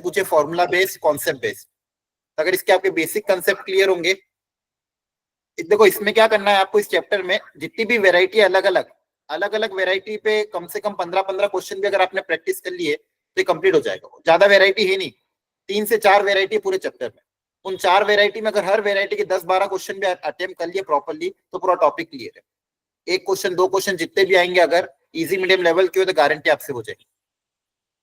पूछे formula based, concept based. अगर इसके आपके बेसिक कंसेप्ट क्लियर होंगे, देखो इसमें क्या करना है आपको, इस चैप्टर में जितनी भी वेराइटी अलग अलग वेराइटी पे कम से कम 15-15 क्वेश्चन भी अगर आपने प्रैक्टिस कर लिए तो कंप्लीट हो जाएगा। ज्यादा वेराइटी है नहीं, 3 से 4 वेराइटी पूरे चैप्टर में। उन 4 वेराइटी में अगर हर वेराइटी के 10-12 क्वेश्चन भी अटेम्प्ट कर लिए प्रॉपर्ली तो पूरा टॉपिक क्लियर है। एक क्वेश्चन 2 क्वेश्चन जितने भी आएंगे अगर इजी मीडियम लेवल के हो तो गारंटी आपसे हो जाएगी।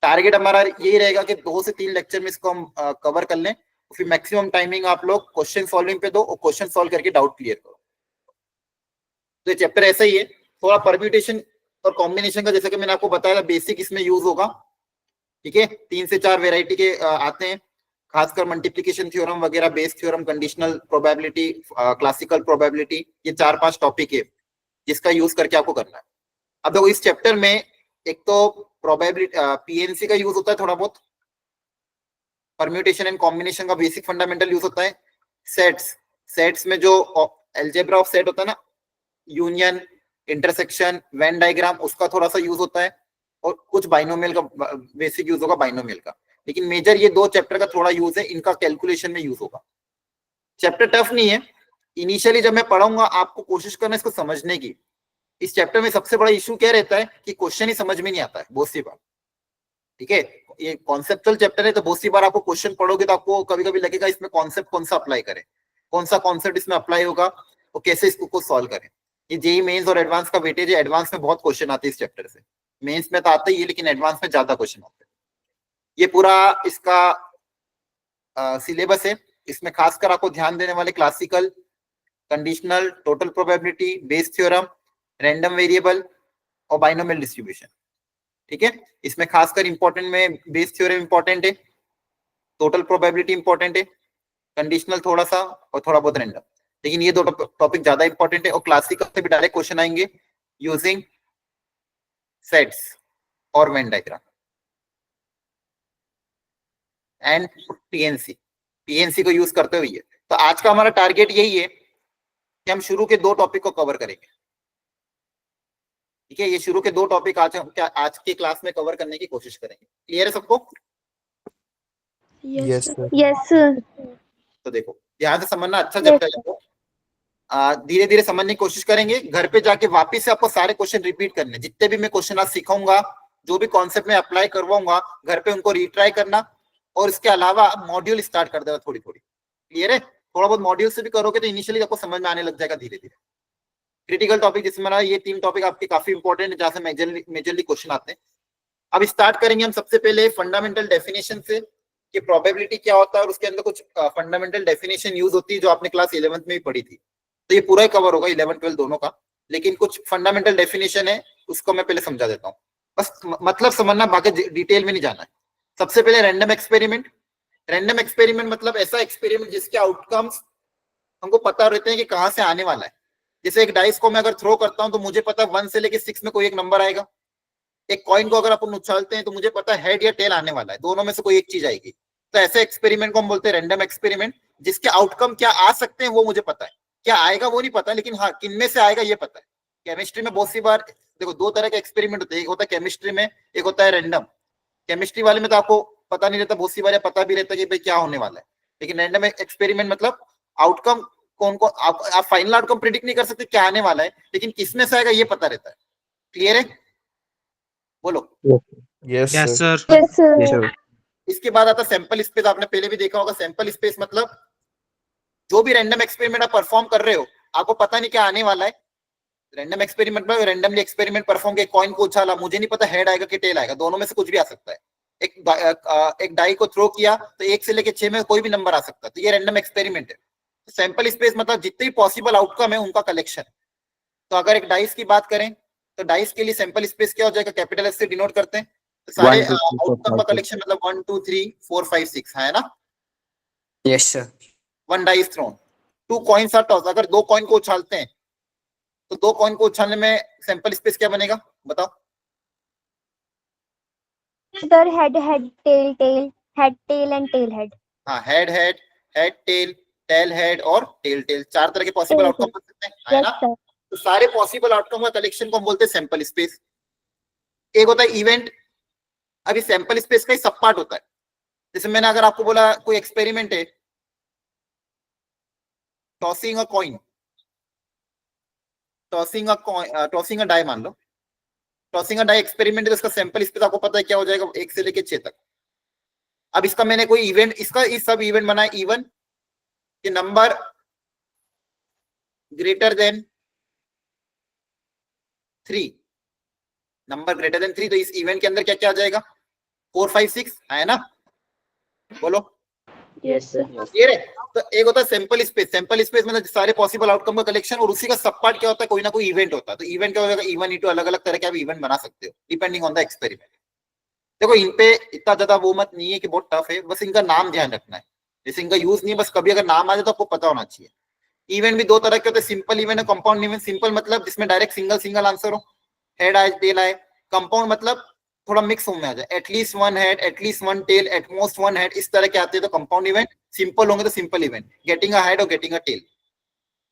टारगेट हमारा यही रहेगा कि 2 से 3 लेक्चर में इसको हम कवर कर लें, फिर मैक्सिमम टाइमिंग आप लोग क्वेश्चन सॉल्विंग पे दो और क्वेश्चन सॉल्व करके डाउट क्लियर करो। तो ये चैप्टर ऐसा ही है, थोड़ा परम्यूटेशन और कॉम्बिनेशन का जैसे कि मैंने आपको बताया बेसिक इसमें यूज होगा। ठीक है, 3 से 4 वेराइटी के आते हैं, खासकर मल्टीप्लिकेशन थ्योरम वगैरह, Bayes theorem, conditional probability, classical probability, ये 4-5 टॉपिक है जिसका यूज करके आपको करना है। अब देखो इस चैप्टर में एक तो प्रोबेबिलिटी पीएनसी का यूज होता है, थोड़ा बहुत परम्यूटेशन एंड कॉम्बिनेशन का बेसिक फंडामेंटल यूज होता है। सेट्स में जो अलजेब्रा ऑफ सेट होता है ना, यूनियन, इंटरसेक्शन, वेन डायग्राम, उसका थोड़ा सा यूज होता है, और कुछ बाइनोमियल का बेसिक यूज होगा बाइनोमियल का। लेकिन मेजर ये 2 चैप्टर का थोड़ा यूज है, इनका कैलकुलेशन में यूज होगा। चैप्टर टफ नहीं है, इनिशियली जब मैं पढ़ाऊंगा आपको कोशिश करना इसको समझने की। इस चैप्टर में सबसे बड़ा इशू क्या रहता है कि क्वेश्चन ही समझ में नहीं आता है बहुत सी बार। ठीक है, ये कॉन्सेप्चुअल चैप्टर है तो बहुत सी बार आपको क्वेश्चन पढ़ोगे तो आपको कभी कभी लगेगा इसमें कॉन्सेप्ट कौन सा अप्लाई करें, कौन सा कॉन्सेप्ट इसमें अप्लाई होगा और कैसे इसको सॉल्व करें। ये जेई मेंस और एडवांस का वेटेज है, एडवांस में बहुत क्वेश्चन आते हैं इस चैप्टर से, मेंस में तो आते ही है लेकिन एडवांस में ज्यादा क्वेश्चन आते हैं। ये पूरा इसका सिलेबस है, इसमें खासकर आपको ध्यान देने वाले classical, conditional, total probability, Bayes theorem, random variable और बाइनोमियल डिस्ट्रीब्यूशन। ठीक है, इसमें खासकर इंपॉर्टेंट में बेस थ्योरम इंपॉर्टेंट है, टोटल प्रोबेबिलिटी इंपॉर्टेंट है, कंडीशनल थोड़ा सा और थोड़ा बहुत रैंडम, लेकिन ये 2 टॉपिक ज्यादा इंपॉर्टेंट है। और क्लासिकल से भी डायरेक्ट क्वेश्चन आएंगे यूजिंग सेट्स और वेन डायग्राम एंड पीएनसी को यूज करते हुए। तो आज का हमारा टारगेट यही है कि हम शुरू के 2 टॉपिक को कवर करेंगे। ठीक है, ये शुरू के 2 टॉपिक आज हम क्या आज के क्लास में कवर करने की कोशिश करेंगे। क्लियर है सबको? Yes sir. Yes sir. तो देखो ध्यान से समझना, अच्छा चैप्टर है, धीरे धीरे समझने की कोशिश करेंगे। घर पे जाके वापिस से आपको सारे क्वेश्चन रिपीट करने, जितने भी मैं क्वेश्चन आज सिखाऊंगा, जो भी कॉन्सेप्ट में अप्लाई करवाऊंगा, घर पे उनको रिट्राई करना। और इसके अलावा मॉड्यूल स्टार्ट कर देगा थोड़ी थोड़ी। क्लियर है? थोड़ा बहुत मॉड्यूल से भी करोगे तो इनिशियली आपको समझ में आने लग जाएगा धीरे धीरे। क्रिटिकल टॉपिक जिसमें ये 3 टॉपिक आपके काफी इंपॉर्टेंट है, जहां से मेजरली क्वेश्चन आते हैं। अब स्टार्ट करेंगे हम सबसे पहले फंडामेंटल डेफिनेशन से कि प्रोबेबिलिटी क्या होता है, और उसके अंदर कुछ फंडामेंटल डेफिनेशन यूज होती है जो आपने क्लास 11th में भी पढ़ी थी। तो ये पूरा ही कवर होगा 11-12 दोनों का, लेकिन कुछ फंडामेंटल डेफिनेशन है उसको मैं पहले समझा देता हूँ, बस मतलब समझना, बाकी डिटेल में नहीं जाना है। सबसे पहले रैंडम एक्सपेरिमेंट। रैंडम एक्सपेरिमेंट मतलब ऐसा एक्सपेरिमेंट जिसके आउटकम्स हमको पता रहते हैं कि कहाँ से आने वाला है। जैसे एक डाइस को मैं अगर थ्रो करता हूं तो मुझे पता 1 से लेकर 6 में कोई एक नंबर आएगा। एक कॉइन को अगर अपन उछालते हैं तो मुझे पता है हेड या टेल आने वाला है, दोनों में से कोई एक चीज आएगी। तो ऐसे एक्सपेरिमेंट को हम बोलते हैं रैंडम एक्सपेरिमेंट, जिसके आउटकम क्या आ सकते हैं वो मुझे पता है, क्या आएगा वो नहीं पता, लेकिन हाँ किन में से आएगा ये पता है। केमिस्ट्री में बहुत सी बार देखो 2 तरह के एक्सपेरिमेंट होते हैं, एक होता है केमिस्ट्री में, एक होता है रैंडम। केमिस्ट्री वाले में तो आपको पता नहीं रहता, बहुत सी बार पता भी रहता है कि भाई क्या होने वाला है, लेकिन रैंडम एक्सपेरिमेंट मतलब आउटकम कौन को आप फाइनल आउटकम प्रिडिक्ट नहीं कर सकते क्या आने वाला है, लेकिन किसमें से आएगा ये पता रहता है। क्लियर है? बोलो। Yes yes sir. Sir. Yes sir. इसके बाद आता सैंपल स्पेस, आपने पहले भी देखा होगा। सैंपल स्पेस मतलब जो भी रैंडम एक्सपेरिमेंट आप परफॉर्म कर रहे हो, आपको पता नहीं क्या आने वाला है। रैंडम एक्सपेरिमेंट में रैंडमली एक्सपेरिमेंट परफॉर्म किया, कॉइन को उछाला, मुझे नहीं पता हेड आएगा कि टेल आएगा, दोनों में से कुछ भी आ सकता है। एक डाई को थ्रो किया तो 1 से लेकर 6 में कोई भी नंबर आ सकता है, तो ये रैंडम एक्सपेरिमेंट है। सैंपल स्पेस मतलब जितने भी पॉसिबल आउटकम है उनका कलेक्शन। तो अगर एक डाइस की बात करें तो डाइस के लिए सैंपल स्पेस क्या हो जाएगा, कैपिटल एस से डिनोट करते हैं। तो सारे आउटकम का कलेक्शन मतलब 1 2 3 4 5 6 है ना। Yes sir. 1 dice thrown, 2 coins are toss, अगर 2 कॉइन को उछालते हैं तो 2 कॉइन को उछालने में सैंपल स्पेस क्या बनेगा बताओ। Sir head head tail tail, head tail and tail head. हाँ, head head, head tail, tail head और टेल टेल, 4 तरह के पॉसिबल आउटकम बन सकते हैं, है ना। तो सारे पॉसिबल आउटकम का कलेक्शन को हम बोलते हैं सैंपल स्पेस। एक होता है इवेंट। अभी सैंपल स्पेस का ही सब पार्ट होता है, जैसे मैंने अगर आपको बोला कोई एक्सपेरिमेंट है, tossing a coin, tossing a die मान लो, टॉसिंग अ डाई एक्सपेरिमेंट है, तो इसका सैंपल स्पेस आपको पता है क्या हो जाएगा, 1 से लेके 6 तक। अब इसका मैंने कोई इवेंट, इसका इस सब इवेंट बनाया इवन कि number greater than 3, number greater than 3, तो इस इवेंट के अंदर क्या क्या आ जाएगा, 4 5 6 है ना, बोलो। Yes, sir. ये रे, तो एक होता है सैंपल स्पेस, सैंपल स्पेस में सारे पॉसिबल आउटकम का कलेक्शन, और उसी का सब पार्ट क्या होता है, कोई ना कोई इवेंट होता है। तो इवेंट क्या होगा, इवन ई टू, अलग अलग तरह के आप इवेंट बना सकते हो डिपेंडिंग ऑन द एक्सपेरिमेंट। देखो इन पे इतना ज्यादा वो मत नहीं है कि बहुत टफ है, बस इनका नाम ध्यान रखना है, जैसे इनका यूज नहीं है, बस कभी अगर नाम आ जाए तो आपको पता होना चाहिए। इवेंट भी दो तरह के होते हैं, सिंपल इवेंट और कंपाउंड इवेंट। सिंपल मतलब जिसमें डायरेक्ट सिंगल सिंगल आंसर हो, हेड आए टेल आए। कंपाउंड मतलब थोड़ा मिक्स में आ जाए, at least one head, at least one tail, at most one head, इस तरह के आते हैं तो कंपाउंड इवेंट। सिंपल होंगे तो simple event, getting a head और गेटिंग अ टेल।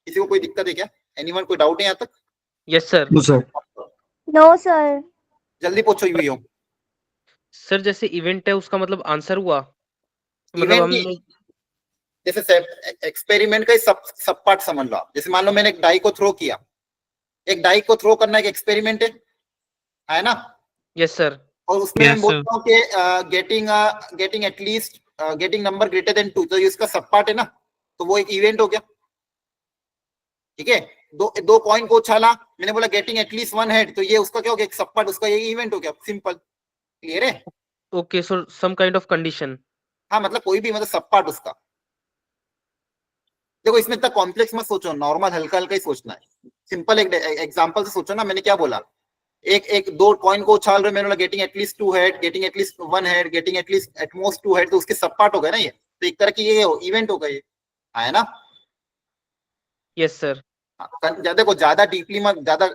किसी को कोई दिक्कत है क्या, एनीवन, कोई डाउट है यहाँ तक? Yes sir. No, sir. No, sir. जल्दी पूछो यूं। सर जैसे इवेंट है उसका मतलब आंसर हुआ, मतलब इवेंट हमने की जैसे एक्सपेरिमेंट का सब सब पार्ट समझ लो आप। जैसे मान लो मैंने एक डाई को थ्रो किया, एक डाई को थ्रो करना एक एक्सपेरिमेंट है ना, यस सर। और उसमें मैं Yes, बोलता हूँ कि getting at least getting number greater than 2, तो ये उसका सब पार्ट है ना, तो वो एक इवेंट हो गया। ठीक है, दो कॉइन को उछाला, मैंने बोला गेटिंग एटलीस्ट वन हेड, तो ये उसका क्या हो गया, एक सब पार्ट, उसका ये इवेंट हो गया। सिंपल, क्लियर है? Okay, so some kind of condition. हाँ, मतलब कोई भी, मतलब सब पार्ट उसका। देखो इसमें इतना कॉम्प्लेक्स मत सोचो, नॉर्मल हल्का हल्का ही सोचना है। सिंपल एक एग्जांपल से सोचो ना, मैंने क्या बोला, एक दो कॉइन को उछाल रहे, मैंने बोला getting at least 2 head, getting at least 1 head, getting at least at most 2 head, तो उसके सब पार्ट हो गए ना ये, तो एक तरह की ये इवेंट हो गया ये, है ना? Yes sir. देखो ज्यादा डीपली मत, ज्यादा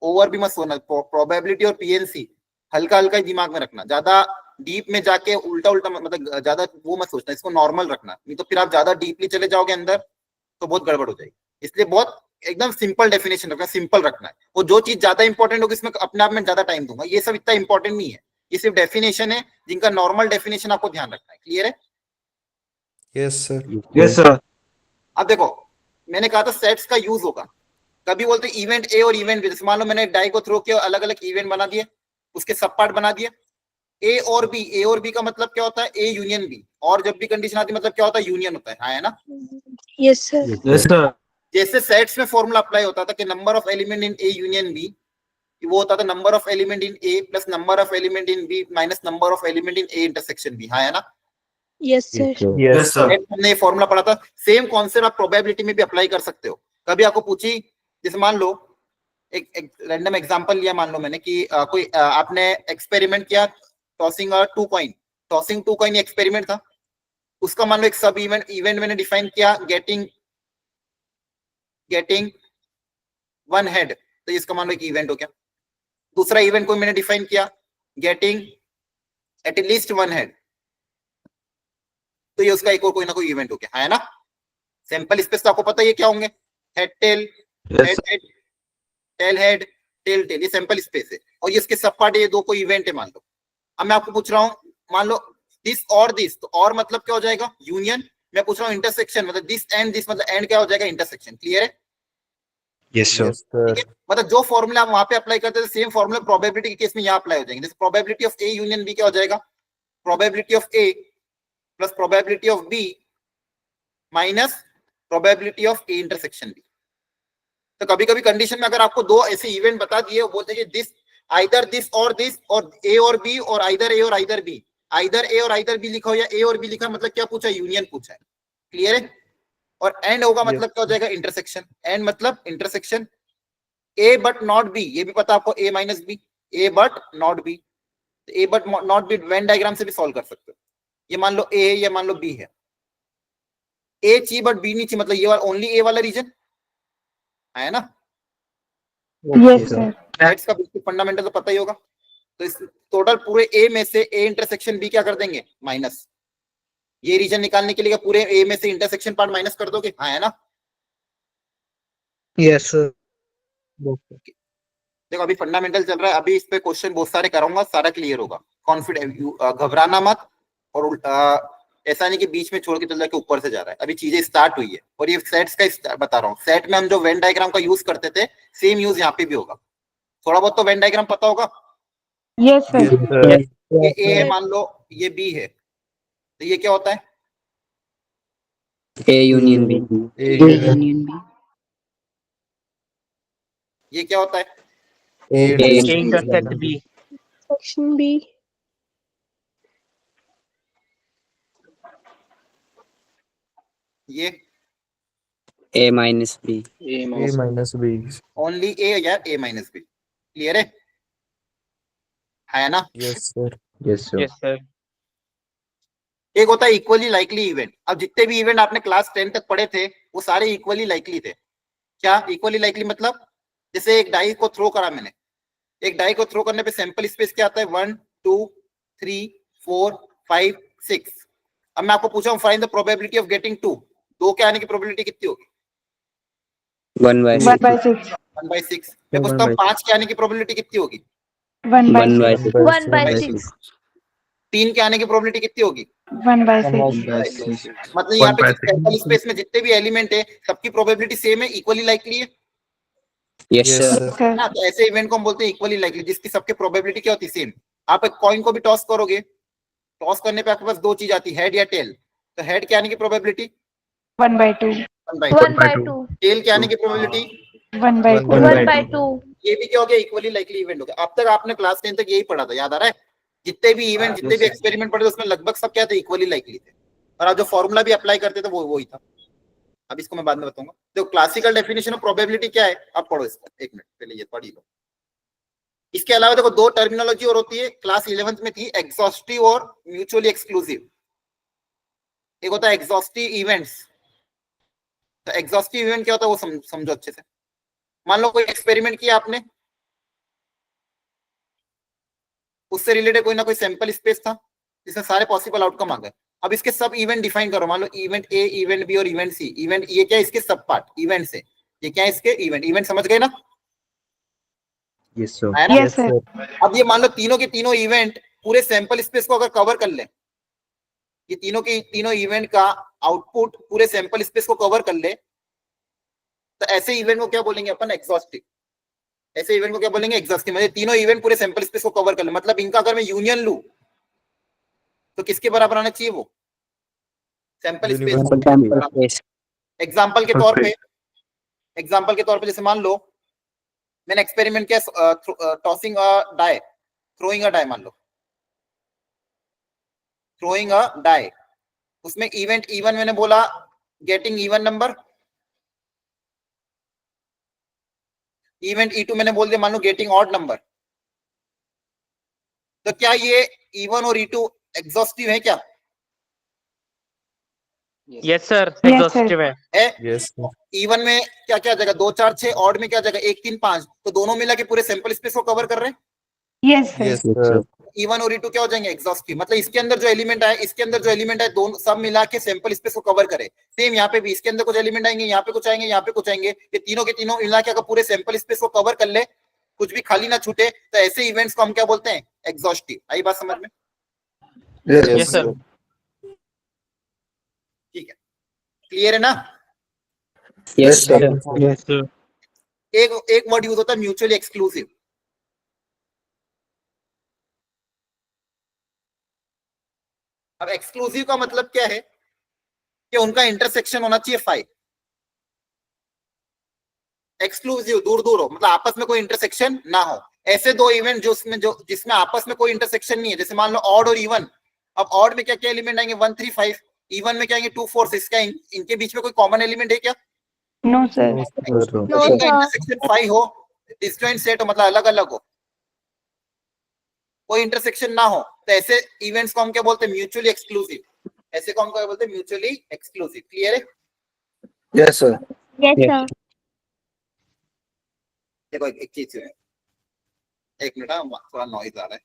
ओवर भी मत सोना। प्रोबेबिलिटी और पीएनसी हल्का हल्का ही दिमाग में रखना, ज्यादा डीप में जाके उल्टा उल्टा मतलब ज्यादा वो मत सोचना, इसको नॉर्मल रखना, नहीं तो फिर आप ज्यादा डीपली चले जाओगे अंदर तो बहुत गड़बड़ हो जाएगी। इसलिए बहुत एकदम सिंपल डेफिनेशन रखना, सिंपल रखना है। वो जो चीज ज्यादा इंपॉर्टेंट होगी इसमें अपने आप में ज्यादा टाइम दूंगा, ये सब इतना इंपॉर्टेंट नहीं है, ये सिर्फ डेफिनेशन है, जिनका नॉर्मल डेफिनेशन आपको ध्यान रखना है। क्लियर है? Yes, sir. Yes, sir. अब देखो मैंने कहा था सेट्स का यूज होगा, कभी बोलते इवेंट ए और इवेंट बी। जैसे मान लो मैंने एक डाई को थ्रो किया, अलग अलग इवेंट बना दिए, उसके सब पार्ट बना दिए। ए और बी, ए और बी का मतलब क्या होता है, ए यूनियन बी, और जब भी कंडीशन आती है मतलब क्या होता है, यूनियन होता है ना? Yes, sir. Yes, sir. जैसे सेट्स में फॉर्मूला अप्लाई होता था कि number of element in A union B, वो होता था number of element in A plus number of element in B minus number of element in A intersection B, है ना? Yes, sir. Yes, sir. हमने ये फॉर्मूला पढ़ा था। Same concept आप प्रोबेबिलिटी में भी अप्लाई कर सकते हो। कभी आपको पूछी, जैसे मान लो एक रैंडम एग्जांपल लिया, मान लो मैंने कि कोई आपने एक्सपेरिमेंट किया tossing 2 coin, tossing 2 coin experiment था, उसका मान लो एक सब इवेंट मैंने डिफाइन किया गेटिंग 1 हेड, तो इसका मान लो एक इवेंट हो गया। दूसरा इवेंट कोई मैंने डिफाइन किया गेटिंग एटलीस्ट 1 हेड, तो ये उसका एक और कोई ना कोई इवेंट हो गया, है ना? सैंपल स्पेस तो आपको पता है क्या होंगे, head tail, Yes, head head, tail head, tail tail, ये सैंपल स्पेस है, और ये इसके सब पार्ट, ये दो कोई इवेंट है मान लो। अब मैं आपको पूछ रहा हूँ, मान लो दिस और दिस, तो और मतलब क्या हो जाएगा, यूनियन। मैं पूछ रहा हूँ इंटरसेक्शन, मतलब दिस एंड दिस, मतलब एंड क्या हो जाएगा, इंटरसेक्शन। क्लियर है? Yes, sir. ठीक है, मतलब जो फॉर्मूला आप वहां पे अप्लाई करते हैं सेम फॉर्मूला प्रोबेबिलिटी के केस में यहाँ अप्लाई हो जाएंगे। जैसे probability of A union B क्या हो जाएगा, probability of A plus probability of B minus probability of A intersection B. तो कभी कभी कंडीशन में अगर आपको दो ऐसे इवेंट बता दिए, बोलते हैं दिस आइदर दिस और ए और बी, और आइदर ए और आइदर बी, आइदर ए और आइदर बी लिखा हो या ए और बी लिखा, मतलब क्या पूछा, यूनियन पूछा है। क्लियर है? और एंड होगा मतलब क्या हो जाएगा, इंटरसेक्शन। एंड मतलब intersection A but not B, ये भी पता आपको, A minus B, A but not B, A but not B Venn diagram से भी सॉल्व कर सकते हो। ये मान लो ए, ये मान लो बी है, ए ची बट बी नहीं ची, मतलब ये वाला ओनली ए वाला रीजन, है ना? Yes, sir. सेट्स का बिल्कुल फंडामेंटल तो पता ही होगा। तो इस टोटल पूरे ए में से ए इंटरसेक्शन बी क्या कर देंगे, माइनस। ये रीजन निकालने के लिए पूरे ए में से इंटरसेक्शन पार्ट माइनस कर दोगे, हाँ है ना? Yes, sir. देखो अभी फंडामेंटल चल रहा है, अभी इस पे क्वेश्चन बहुत सारे कराऊंगा, सारा क्लियर होगा, कॉन्फिडेंट, घबराना मत, और ऐसा नहीं कि बीच में छोड़ के चल जाके ऊपर से जा रहा है, अभी चीजें स्टार्ट हुई है। और ये सेट्स का बता रहा हूँ, सेट में हम जो वेन डायग्राम का यूज करते थे सेम यूज यहाँ पे भी होगा। थोड़ा बहुत तो वेन डायग्राम पता होगा। Yes, sir. Yes, sir. ये ए है मान लो, ये बी है, तो ये क्या होता है? A union B. A A union ये क्या होता है? A A A intersection intersect B. B. Section B. ये A minus B. A minus B. Only A या ए माइनस बी, क्लियर है ना? Yes, sir. Yes, sir. एक होता है इक्वली लाइकली इवेंट। अब जितने भी इवेंट आपने क्लास 10 तक पढ़े थे वो सारे इक्वली लाइकली थे। क्या इक्वली लाइकली मतलब? जैसे एक डाई को थ्रो करा मैंने, एक डाई को थ्रो करने पे सैंपल स्पेस क्या आता है? 1 2 3 4 5 6। अब मैं आपको पूछा हूँ find the probability of getting 2, 2 के आने की प्रोबेबिलिटी कितनी होगी? 1 by 1 by 6. 1 by 6। मैं पूछता हूँ 5 के आने की प्रोबेबिलिटी कितनी होगी? 1 by 1 by 6. 1 by 6. 3 के आने की प्रोबेबिलिटी कितनी होगी? 1 by 6. मतलब यहाँ पे सैंपल स्पेस में जितने भी एलिमेंट है सबकी प्रोबेबिलिटी सेम है, इक्वली लाइकली है Yes, Yes, sir. sir. Sir. ना? तो ऐसे इवेंट को हम बोलते हैं इक्वली लाइकली, जिसकी सबकी प्रोबेबिलिटी क्या होती है? सेम। आप एक कॉइन को भी टॉस करोगे, टॉस करने पे आपके पास दो चीज आती है, हेड या टेल। तो हेड के आने की प्रोबेबिलिटी 1 by 2. 1 by 2. टेल के आने की प्रोबेबिलिटी 1 by 2. 1 by 2. ये भी क्या हो गया? इक्वली लाइकली इवेंट हो गया। अब तक आपने क्लास 10 तक यही पढ़ा था, याद आ रहा है? जितने भी इवेंट, जितने भी एक्सपेरिमेंट पढ़े थे उसमें लगभग सब क्या थे? इक्वली लाइकली थे। और आप जो फॉर्मूला भी अप्लाई करते थे वो वही था। अब इसको मैं बाद में बताऊंगा। तो क्लासिकल डेफिनेशन ऑफ प्रोबेबिलिटी क्या है आप पढ़ो इसको, एक मिनट पहले ये पढ़ी लो। इसके अलावा देखो दो टर्मिनोलॉजी और होती है, क्लास 11th में थी, एग्जॉस्टिव और म्यूचुअली एक्सक्लूसिव। एक होता है एग्जॉस्टिव इवेंट्स। तो एग्जॉस्टिव इवेंट क्या होता है वो समझो अच्छे से। मान लो कोई एक्सपेरिमेंट किया आपने, उससे रिलेटेड कोई ना कोई सैंपल स्पेस था जिसमें सारे पॉसिबल आउटकम आ गए। अब इसके सब इवेंट डिफाइन करो। मान लो इवेंट ए, इवेंट बी और इवेंट सी। इवेंट ये क्या है? इसके सब पार्ट इवेंट से। ये क्या है? इसके इवेंट। इवेंट समझ गए ना? Yes, sir. है ना? Yes, sir. अब ये मान लो तीनों के तीनों इवेंट पूरे सैंपल स्पेस को अगर कवर कर ले, ये तीनों के तीनों इवेंट का आउटपुट पूरे सैंपल स्पेस को कवर कर ले, तो ऐसे इवेंट को क्या बोलेंगे अपन? एग्जॉस्टिव। ऐसे इवेंट को क्या बोलेंगे? एग्जॉस्टिव। मतलब तीनों इवेंट पूरे सैंपल स्पेस को कवर कर ले, मतलब इनका अगर मैं यूनियन लूं तो किसके बराबर आना चाहिए? वो sample space. Sample space. Example के तौर पे, एग्जाम्पल के तौर पे जैसे मान लो मैंने एक्सपेरिमेंट किया tossing a die, throwing a die. मान लो थ्रोइंग अ डाई, उसमें इवेंट E1 मैंने बोला getting even number, event E2 मैंने बोल दिया मान लो गेटिंग ऑड नंबर। तो क्या ये E1 और E2 एग्जॉस्टिव है क्या? Yes, sir. Yes, sir. Exhaustive है. है। Yes, sir. E1 में क्या क्या जगह? 2 4 6, ऑड में क्या जगह? 1 3 5। तो दोनों मिला के पूरे सैंपल स्पेस को कवर कर रहे हैं। Yes, sir. Yes, sir. E1 और E2 क्या हो जाएंगे? एग्जॉस्टिव। मतलब इसके अंदर जो एलिमेंट आए, इसके अंदर जो एलिमेंट आए, दोनों सब मिला के सैंपल स्पेस को कवर करे। सेम यहाँ पे भी इसके अंदर कुछ एलिमेंट आएंगे, यहाँ पे कुछ आएंगे, यहाँ पे कुछ आएंगे, ये तीनों के तीनों मिला के अगर पूरे सैंपल स्पेस को कवर कर ले, कुछ भी खाली ना छूटे, तो ऐसे इवेंट्स को हम क्या बोलते हैं? एग्जॉस्टिव। आई बात समझ में? Yes, sir. ठीक है, क्लियर है ना? Yes, sir. Yes, sir. एक वर्ड यूज होता है म्यूचुअली एक्सक्लूसिव। अब एक्सक्लूसिव का मतलब क्या है? कि उनका इंटरसेक्शन होना चाहिए 5। एक्सक्लूसिव दूर दूर हो, मतलब आपस में कोई इंटरसेक्शन ना हो। ऐसे दो इवेंट जो जिसमें आपस में कोई इंटरसेक्शन नहीं है, जैसे मान लो ऑड और इवन। अब ऑड में क्या क्या एलिमेंट आएंगे? 1 3 5। इवन में क्या आएंगे? 2 4 6। क्या इनके बीच में कोई कॉमन एलिमेंट है क्या? No, sir. No, sir. No, इनका sir. इंटरसेक्शन 5 हो, डिस्जॉइंट सेट हो, मतलब अलग अलग हो, कोई इंटरसेक्शन ना हो, तो ऐसे इवेंट्स को हम क्या बोलते हैं? Mutually exclusive. ऐसे को हम क्या बोलते हैं? Mutually exclusive. क्लियर है? Yes, sir. Yes, Yes. sir. देखो एक चीज है, एक मिनट, थोड़ा नॉइज आ रहा है।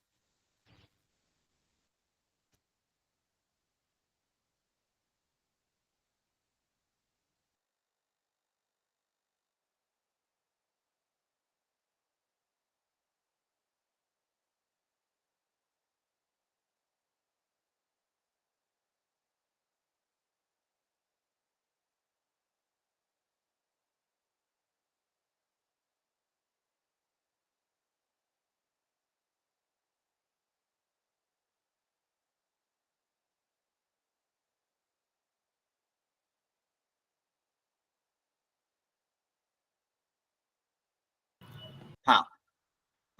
हाँ,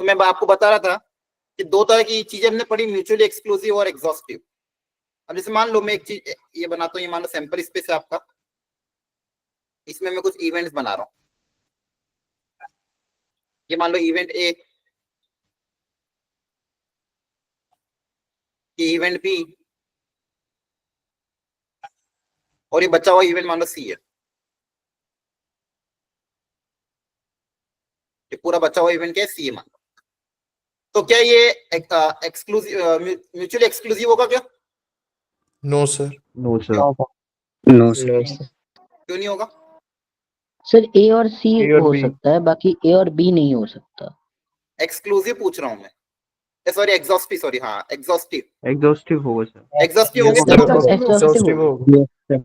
तो मैं आपको बता रहा था कि दो तरह की चीजें हमने पढ़ी, म्यूचुअली एक्सक्लूसिव और एग्जॉस्टिव। अब जैसे मान लो मैं एक चीज ये बनाता हूँ, ये मान लो सैंपल स्पेस है आपका, इसमें मैं कुछ इवेंट्स बना रहा हूँ। ये मान लो इवेंट ए, ये इवेंट बी, और ये बचा हुआ इवेंट मान लो सी है। ये पूरा बचा हुआ इवेंट क्या है, सी है मान लो। तो क्या ये एक्सक्लूसिव म्यूचुअली एक्सक्लूसिव होगा क्या? No, sir. No sir. No, sir. क्यों नहीं होगा? सर ए और सी A और हो B. सकता है, बाकी ए और बी नहीं हो सकता। एक्सक्लूसिव पूछ रहा हूं मैं, सॉरी एग्जॉस्टिव, सॉरी हाँ एग्जॉस्टिव। एग्जॉस्टिव होगा सर। एग्जॉस्टिव Yes, होंगे sir. क्या? Exhaustive होगा.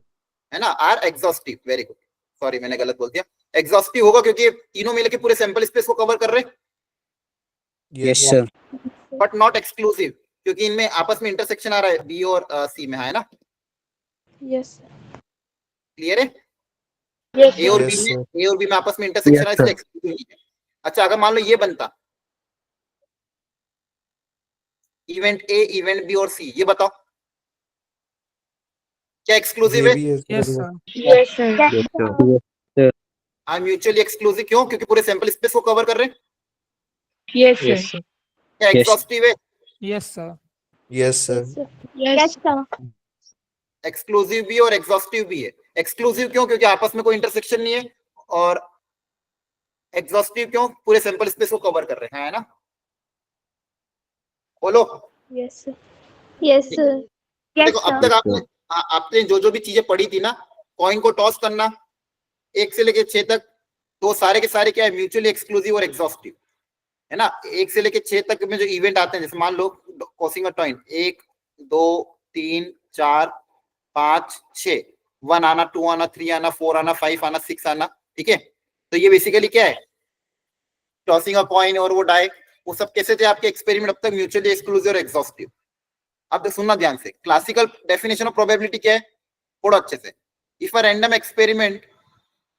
है ना, are exhaustive, very good, sorry मैंने गलत बोल दिया। एग्जॉस्टिव होगा क्योंकि तीनों मिलकर पूरे सैंपल स्पेस को कवर कर रहे हैं, Yes, sir. But not exclusive क्योंकि इनमें आपस में इंटरसेक्शन आ रहा है बी और सी में, है ना? Yes. क्लियर है? Yes. ए और Yes, बी में, sir. ए और बी में आपस में इंटरसेक्शन Yes, है, इसलिए sir. एक्सक्लूसिव नहीं है। अच्छा, अगर मान लो ये बनता इवेंट ए, इवेंट बी और सी, ये बताओ क्या एक्सक्लूसिव है? ये भी है, Yes, sir. Yes, sir. Yes, sir. हाँ, म्यूचुअली एक्सक्लूसिव क्यों? क्योंकि पूरे सैंपल स्पेस को कवर कर रहे हैं। Yes, sir. क्या Yes. एग्जॉस्टिव है? Yes, sir. Yes, sir. Exclusive भी और एग्जॉस्टिव भी है। एक्सक्लूसिव क्यों? क्योंकि आपस में कोई इंटरसेक्शन नहीं है, और एग्जॉस्टिव क्यों? पूरे सैंपल स्पेस को कवर कर रहे हैं, है ना? बोलो। Yes, sir. Yes, sir. Yes, देखो अब sir. तक आपने जो भी चीजें पढ़ी थी ना, कॉइन को टॉस करना 1 से लेके 6 तक, तो सारे के सारे क्या है, म्यूचुअली एक्सक्लूसिव और एग्जॉस्टिव, है ना? 1 से लेके 6 तक में जो इवेंट आते हैं, जैसे मान लो टॉसिंग अ कॉइन, 1 2 3 4 5 6, 1 आना, 2 आना, 3 आना, 4 आना, 5 आना, 6 आना, ठीक है? तो ये बेसिकली क्या है, टॉसिंग अ कॉइन और वो डाई, वो सब कैसे थे आपके एक्सपेरिमेंट अब तक, म्यूचुअली एक्सक्लूसिव और एग्जॉस्टिव। अब सुनना ध्यान से, क्लासिकल डेफिनेशन ऑफ प्रोबेबिलिटी क्या है, थोड़ा अच्छे से। इफ अ रैंडम एक्सपेरिमेंट,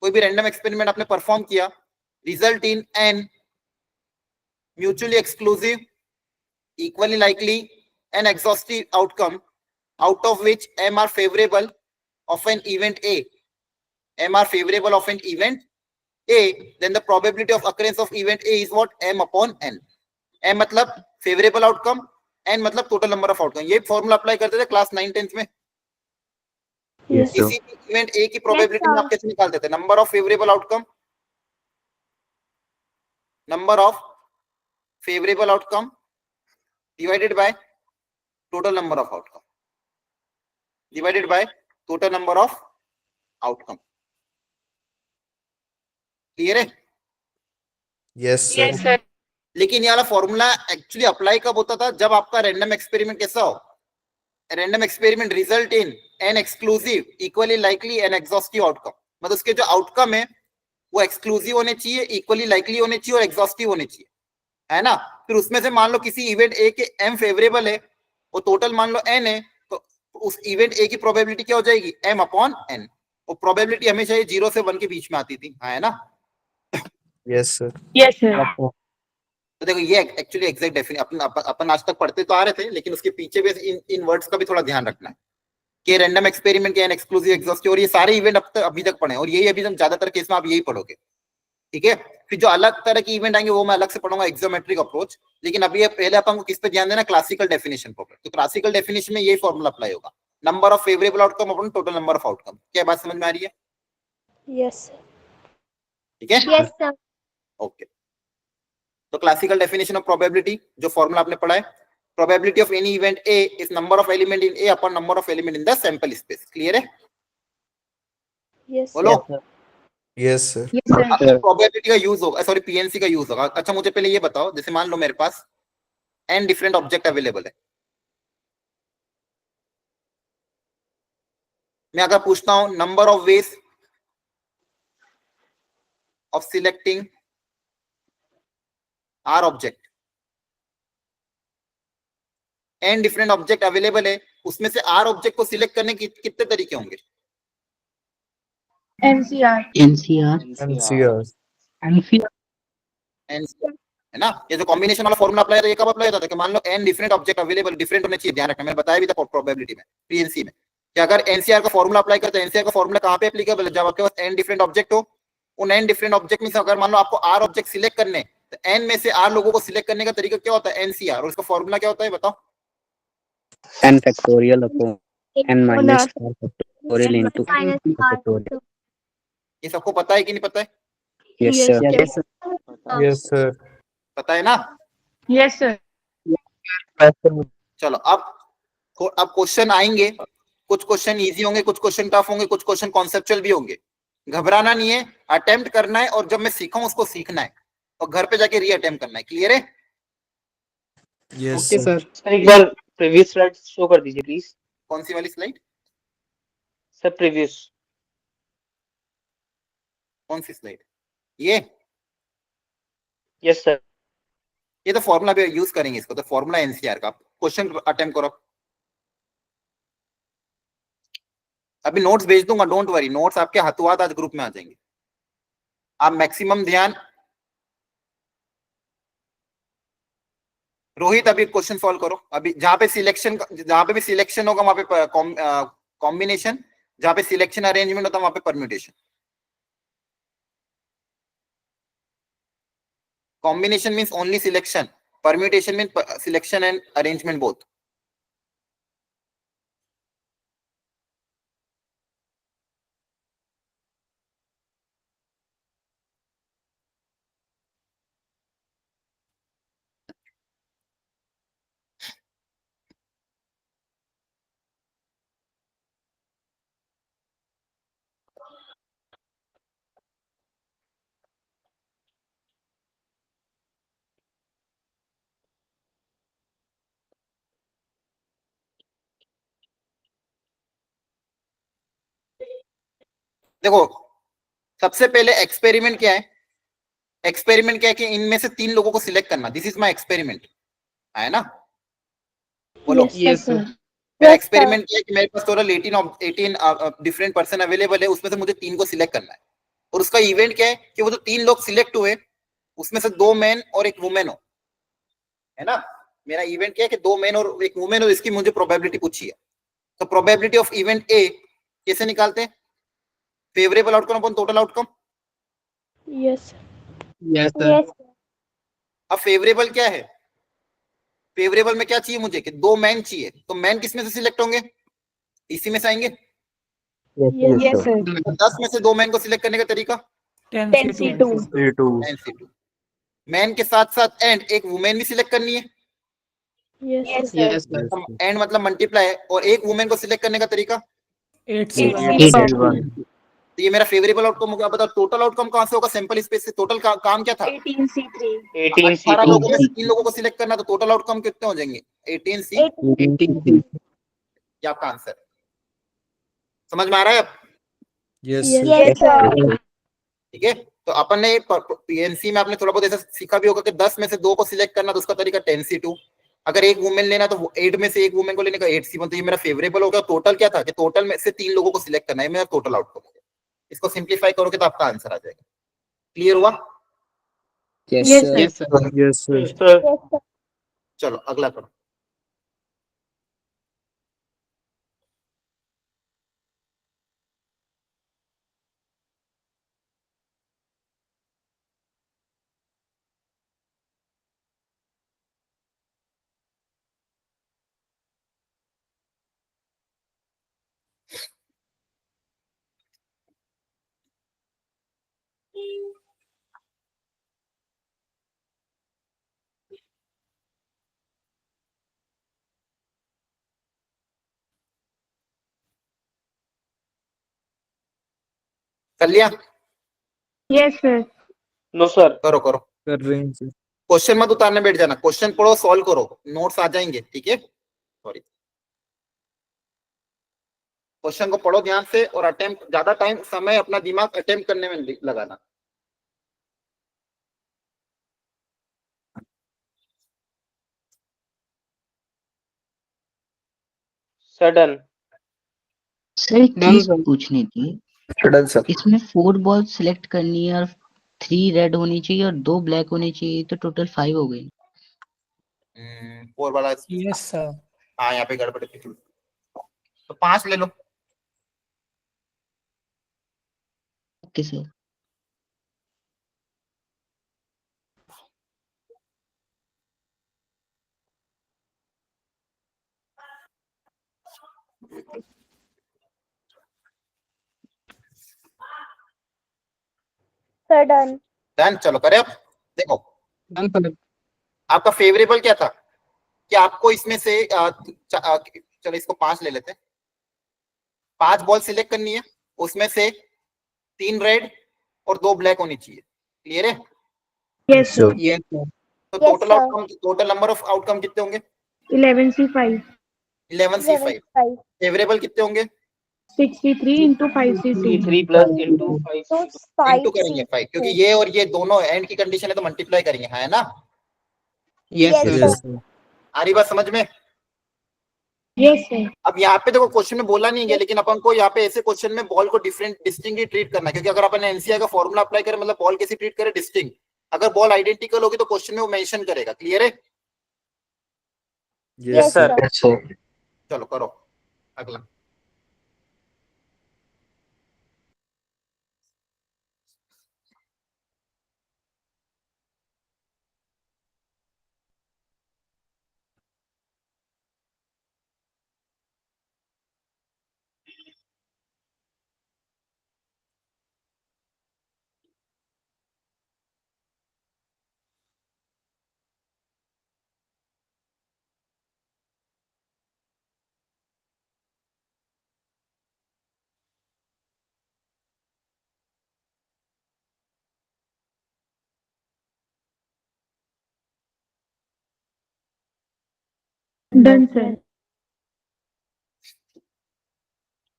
कोई भी रैंडम एक्सपेरिमेंट आपने परफॉर्म किया, result in an mutually exclusive, equally likely and exhaustive outcome, out of which m are favorable of an event A, m are favorable of an event A, then the probability of occurrence of event A is what, m upon n. m मतलब favorable outcome, n मतलब total number of outcome। ये formula apply करते थे class 9 10th में। Yes, sir. किसी भी event A की probability में आप कैसे निकालते थे, number of favourable outcome, number of favourable outcome divided by total number of outcome, divided by total number of outcome. Clear है? Yes, sir. Yes, sir. लेकिन ये वाला फॉर्मूला एक्चुअली अप्लाई कब होता था, जब आपका रैंडम एक्सपेरिमेंट कैसा हो, random experiment result in an exclusive, equally likely and exhaustive outcome. मतलब उसके जो आउटकम है वो एक्सक्लूसिव होने चाहिए, इक्वली लाइकली होने चाहिए और एग्जॉस्टिव होने चाहिए, है ना? फिर उसमें से मान लो किसी इवेंट ए के m फेवरेबल है, वो टोटल मान लो n है, तो उस इवेंट ए की प्रोबेबिलिटी क्या हो जाएगी, m अपॉन n। वो प्रोबेबिलिटी हमेशा ये 0 से 1 के बीच में आती थी, है ना? Yes, sir. Yes, sir. तो देखो ये एक्चुअली एग्जैक्ट डेफिनेशन अपन आज तक पढ़ते तो आ रहे थे, लेकिन उसके पीछे भी इन वर्ड्स का भी थोड़ा ध्यान रखना है कि रैंडम एक्सपेरिमेंट क्या है, एक्सक्लूसिव, एग्जॉस्टिव, और ये सारे इवेंट अभी तक पढ़े, और यही अभी हम ज्यादातर केस में आप यही पढ़ोगे, ठीक है? फिर जो अलग तरह की इवेंट आएंगे वो मैं अलग से पढ़ूंगा, एक्सोमेट्रिक अप्रोच। लेकिन अभी पहले अपन को किस पे ध्यान देना, क्लासिकल डेफिनेशन पर। तो क्लासिकल डेफिनेशन में यही फॉर्मूला अप्लाई होगा, number of favourable outcome upon total number of outcome. क्या बात समझ में आ रही है? Yes. ठीक है, Yes, sir. ओके। तो क्लासिकल डेफिनेशन ऑफ प्रोबेबिलिटी, जो फॉर्मूला आपने पढ़ा है, probability of any event A is number of element in A upon number of element in the sample space. Clear है? Yes, बोलो। sir. Yes, sir. Yes, sir. अब probability का use होगा, sorry PNC का use होगा। अच्छा मुझे पहले ये बताओ, जैसे मान लो मेरे पास n डिफरेंट ऑब्जेक्ट अवेलेबल है, मैं अगर पूछता हूं number of ways of selecting r object, n different object available है, उसमें से आर ऑब्जेक्ट को सिलेक्ट करने के कितने तरीके होंगे? NCR. NCR. NCR. NCR. NCR है ना। ये जो कॉम्बिनेशन वाला फॉर्मूला अप्लाई होता है ये कब अप्लाई होता है कि मान लो n different object available different होने चाहिए, ध्यान रखना मैंने बताया भी था प्रोबेबिलिटी में पीएनसी में कि अगर एनसीआर का फॉर्मूला अप्लाई करते हैं, एनसीआर का फॉर्मूला कहां पे एप्लीकेबल है, जब आपके पास n डिफरेंट ऑब्जेक्ट हो, उन n डिफरेंट ऑब्जेक्ट में से अगर मान लो आपको r ऑब्जेक्ट सिलेक्ट करने, तो n में से r लोगों को सिलेक्ट करने का तरीका क्या होता है, एनसीआर, और इसका फॉर्मूला क्या होता है बताओ। n factorial upon n minus r factorial into minus n r factorial. ये सबको पता है कि नहीं पता है? Yes, sir. Yes, sir. Yes, sir. पता है ना। Yes, sir. चलो अब क्वेश्चन आएंगे, कुछ क्वेश्चन इजी होंगे, कुछ क्वेश्चन टफ होंगे, कुछ क्वेश्चन कॉन्सेप्चुअल भी होंगे। घबराना नहीं है, अटेम्प्ट करना है, और जब मैं सीखूं उसको सीखना है, और घर पे जाके री अटेम्प्ट करना है। क्लियर है? Yes, okay sir. सर, एक बार प्रीवियस स्लाइड शो कर दीजिए प्लीज। कौन सी वाली स्लाइड? Sir previous. कौन सी स्लाइड? ये यस सर। ये तो फॉर्मूला भी यूज करेंगे इसको, तो फॉर्मूला एनसीआर का क्वेश्चन अटेम्प्ट करो। अभी नोट्स भेज दूंगा, डोंट वरी, नोट्स आपके हाथों हाथ आज ग्रुप में आ जाएंगे। आप मैक्सिमम ध्यान, रोहित अभी क्वेश्चन सॉल्व करो। अभी जहां पे भी सिलेक्शन होगा वहां पे कॉम्बिनेशन, जहां पे सिलेक्शन अरेंजमेंट होता है वहां पे permutation. Combination means only selection, permutation means selection and arrangement both. देखो सबसे पहले एक्सपेरिमेंट क्या है, एक्सपेरिमेंट क्या है कि इनमें से 3 लोगों को सिलेक्ट करना। दिस इज माय एक्सपेरिमेंट, है ना। बोलो। Yes sir. मेरा Yes, एक्सपेरिमेंट क्या है कि मेरे पास टोटल 18 डिफरेंट पर्सन अवेलेबल है, उसमें से मुझे 3 को सिलेक्ट करना है। और उसका इवेंट क्या है कि वो जो 3 लोग सिलेक्ट हुए उसमें से 2 मैन और 1 वुमेन हो, है ना। मेरा इवेंट क्या है कि 2 मैन और 1 वुमेन, और इसकी मुझे प्रोबेबिलिटी पूछी है। तो प्रोबेबिलिटी ऑफ इवेंट ए कैसे निकालते हैं? Favourable outcome upon total outcome. Yes. Yes, yes, अब फेवरेबल क्या है? फेवरेबल में क्या चाहिए मुझे कि 2 मैन चाहिए, तो मैन किस में से सिलेक्ट होंगे? इसी में से आएंगे। Yes, sir. तो 10 में से 2 मैन को सिलेक्ट करने का तरीका 10C2. C2. NC2। मैन के साथ साथ एंड एक वुमेन भी सिलेक्ट करनी है। Yes, sir. yes, sir. And मतलब मल्टीप्लाई, और एक वुमेन को सिलेक्ट करने का तरीका। 8C1. तो ये मेरा फेवरेबल आउटकम होगा। बताओ टोटल आउटकम कहां से होगा? सैंपल स्पेस से। टोटल काम क्या था? 18C3. 18 लोगों में से 3 लोगों को सिलेक्ट करना, तो टोटल आउटकम कितने हो जाएंगे? 18C। 18. ये आपका आंसर। समझ में आ रहा है अब? Yes, Yes. sir. Yes, sir. ठीक है। तो अपन ने पीएनसी में आपने थोड़ा बहुत ऐसा सीखा भी होगा कि 10 में से 2 को सिलेक्ट करना, तो उसका तरीका 10C2। अगर एक वुमेन लेना तो 8 में से एक वुमेन को लेने का 8C1। तो ये मेरा फेवरेबल होगा। टोटल क्या था कि टोटल में से 3 लोगों को सिलेक्ट करना है, मेरा टोटल आउटकम हो गया। इसको सिंप्लीफाई करोगे तो आपका आंसर आ जाएगा। क्लियर हुआ? Yes, Yes, sir. sir. Yes, sir. Yes, sir. Yes, sir. चलो अगला करो। कर लिया? Yes, sir. No sir. करो करो। कर रहे हैं sir. क्वेश्चन मत उतारने बैठ जाना, क्वेश्चन पढ़ो, सॉल्व करो, नोट्स आ जाएंगे। ठीक है, सॉरी। क्वेश्चन को पढ़ो ध्यान से, और अटेम्प्ट ज्यादा टाइम समय अपना दिमाग अटेम्प्ट करने में लगाना। सडन। सर एक Done, चीज sir. पूछनी थी, Done, sir. इसमें 4 बॉल सिलेक्ट करनी है और 3 रेड होनी चाहिए और 2 ब्लैक होनी चाहिए, तो टोटल 5 हो गई। 4 वाला Yes, sir. हाँ यहाँ पे गड़बड़ थी, तो 5 ले लो। Okay sir. Sir, done. Done, चलो करें अब। देखो आपका फेवरेबल क्या था कि आपको इसमें से चलो इसको 5 ले लेते हैं। 5 बॉल सिलेक्ट करनी है, उसमें से 3 रेड और 2 ब्लैक होनी चाहिए। क्लियर है? Yes, sir. Yes. तो Yes, total sir. Outcome, total number of outcome कितने होंगे? 11C5. 11C5। 5. फेवरेबल कितने होंगे? 63 into 5C2. 3 plus into 5 So C2. 5. Into करेंगे 5, क्योंकि ये और ये दोनों एंड की कंडीशन है तो मल्टीप्लाई करेंगे, है ना? Yes, Yes, sir. sir. आ रही बात समझ में? Yes, sir. अब यहाँ पे देखो क्वेश्चन में बोला नहीं है, लेकिन अपन को यहाँ पे ऐसे क्वेश्चन में बॉल को डिफरेंट डिस्टिंक्टली ट्रीट करना है, क्योंकि अगर अपन एनसीआई का फॉर्मूला अप्लाई करें, मतलब बॉल कैसे ट्रीट करें डिस्टिंक्ट, अगर बॉल आइडेंटिकल होगी तो क्वेश्चन में वो मेंशन करेगा। क्लियर है? Yes, sir. चलो करो अगला। Done, sir.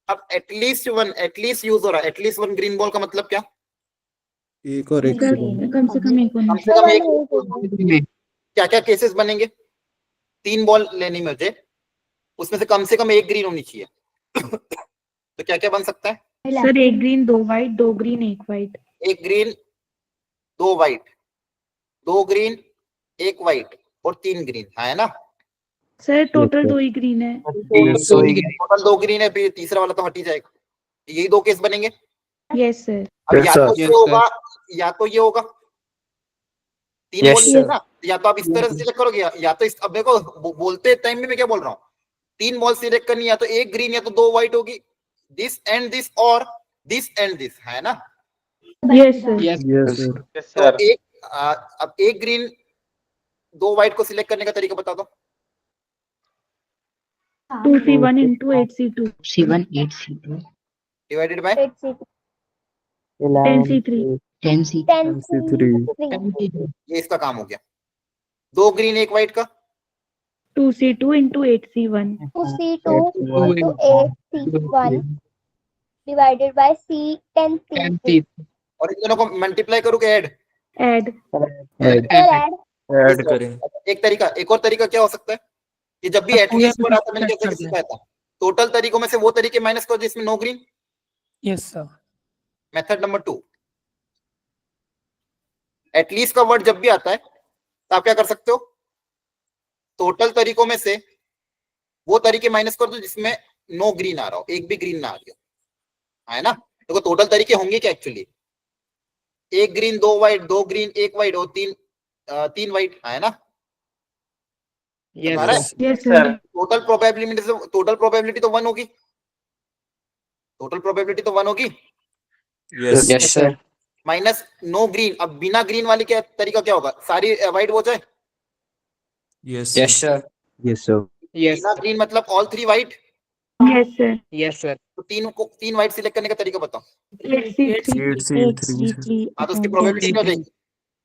अब एटलीस्ट यूज हो रहा है। एटलीस्ट 1 ग्रीन बॉल का मतलब क्या? एक और एक Sir, से कम से कम एक कम होना से कम एक। होगा। क्या क्या केसेस बनेंगे? 3 बॉल लेनी मुझे, उसमें से कम एक ग्रीन होनी चाहिए। तो क्या क्या बन सकता है? सर, एक green 2 white, 2 green 1 white. 1 green 2 white, 2 green 1 white और 3 ग्रीन, है ना? Sir, total sir. 2 ही ग्रीन है। टोटल 2 ग्रीन है, फिर तीसरा वाला तो हट ही जाएगा। यही 2 केस बनेंगे। Yes, sir. अब Yes, या sir. तो ये Yes, होगा या तो ये होगा। 3 Yes, बॉल sir. ना, या तो आप इस तरह से सिलेक्ट करोगे या तो इस, अब देखो बोलते टाइम में मैं क्या बोल रहा हूँ, 3 बॉल सिलेक्ट करनी, या तो 1 ग्रीन या तो 2 वाइट होगी। दिस एंड दिस और दिस एंड दिस, है ना? Yes, sir. Yes, sir. Yes, तो sir. अब 1 ग्रीन 2 वाइट को सिलेक्ट करने का तरीका बता दो। 2C1 into 8C2. C1 8C2 divided by 10C3. 10C 10C3. ये इसका काम हो गया। 2 ग्रीन 1 वाइट का 2C2 into 8C1. 2C2 into 8C1 divided by C 10C3. और इन दोनों को मल्टीप्लाई करो कि add? Add. Add. Sir, add. Add करें। एक और तरीका क्या हो सकता है कि जब भी एटलीस्ट वर्ड आता है, मैंने कैसे सिखाया था, टोटल तरीकों में से वो तरीके माइनस करो जिसमें no green. Yes, sir. Method number 2, at least का वर्ड जब भी आता है तो आप क्या कर सकते हो, टोटल तरीकों में से वो तरीके माइनस कर दो जिसमें नो ग्रीन आ रहा हो, एक भी ग्रीन ना आ रही हो, है ना? देखो टोटल तरीके होंगे क्या actually? 1 green 2 white, 2 green 1 white और 3 वाइट, है ना? Yes, हमारा sir. Yes, sir. Total probability तो 1 होगी। टोटल प्रोबेबिलिटी तो 1 होगी Yes, sir. Minus no green. अब बिना ग्रीन वाली क्या तरीका क्या होगा? सारी वाइट हो जाए। Yes, sir. Yes, sir. Yes. बिना ग्रीन मतलब all 3 white. Yes, sir. Yes, sir. तो 3 वाइट सिलेक्ट करने का तरीका बताओ। 8C3. 8C3. हाँ, तो उसकी प्रोबेबिलिटी क्या हो जाएगी?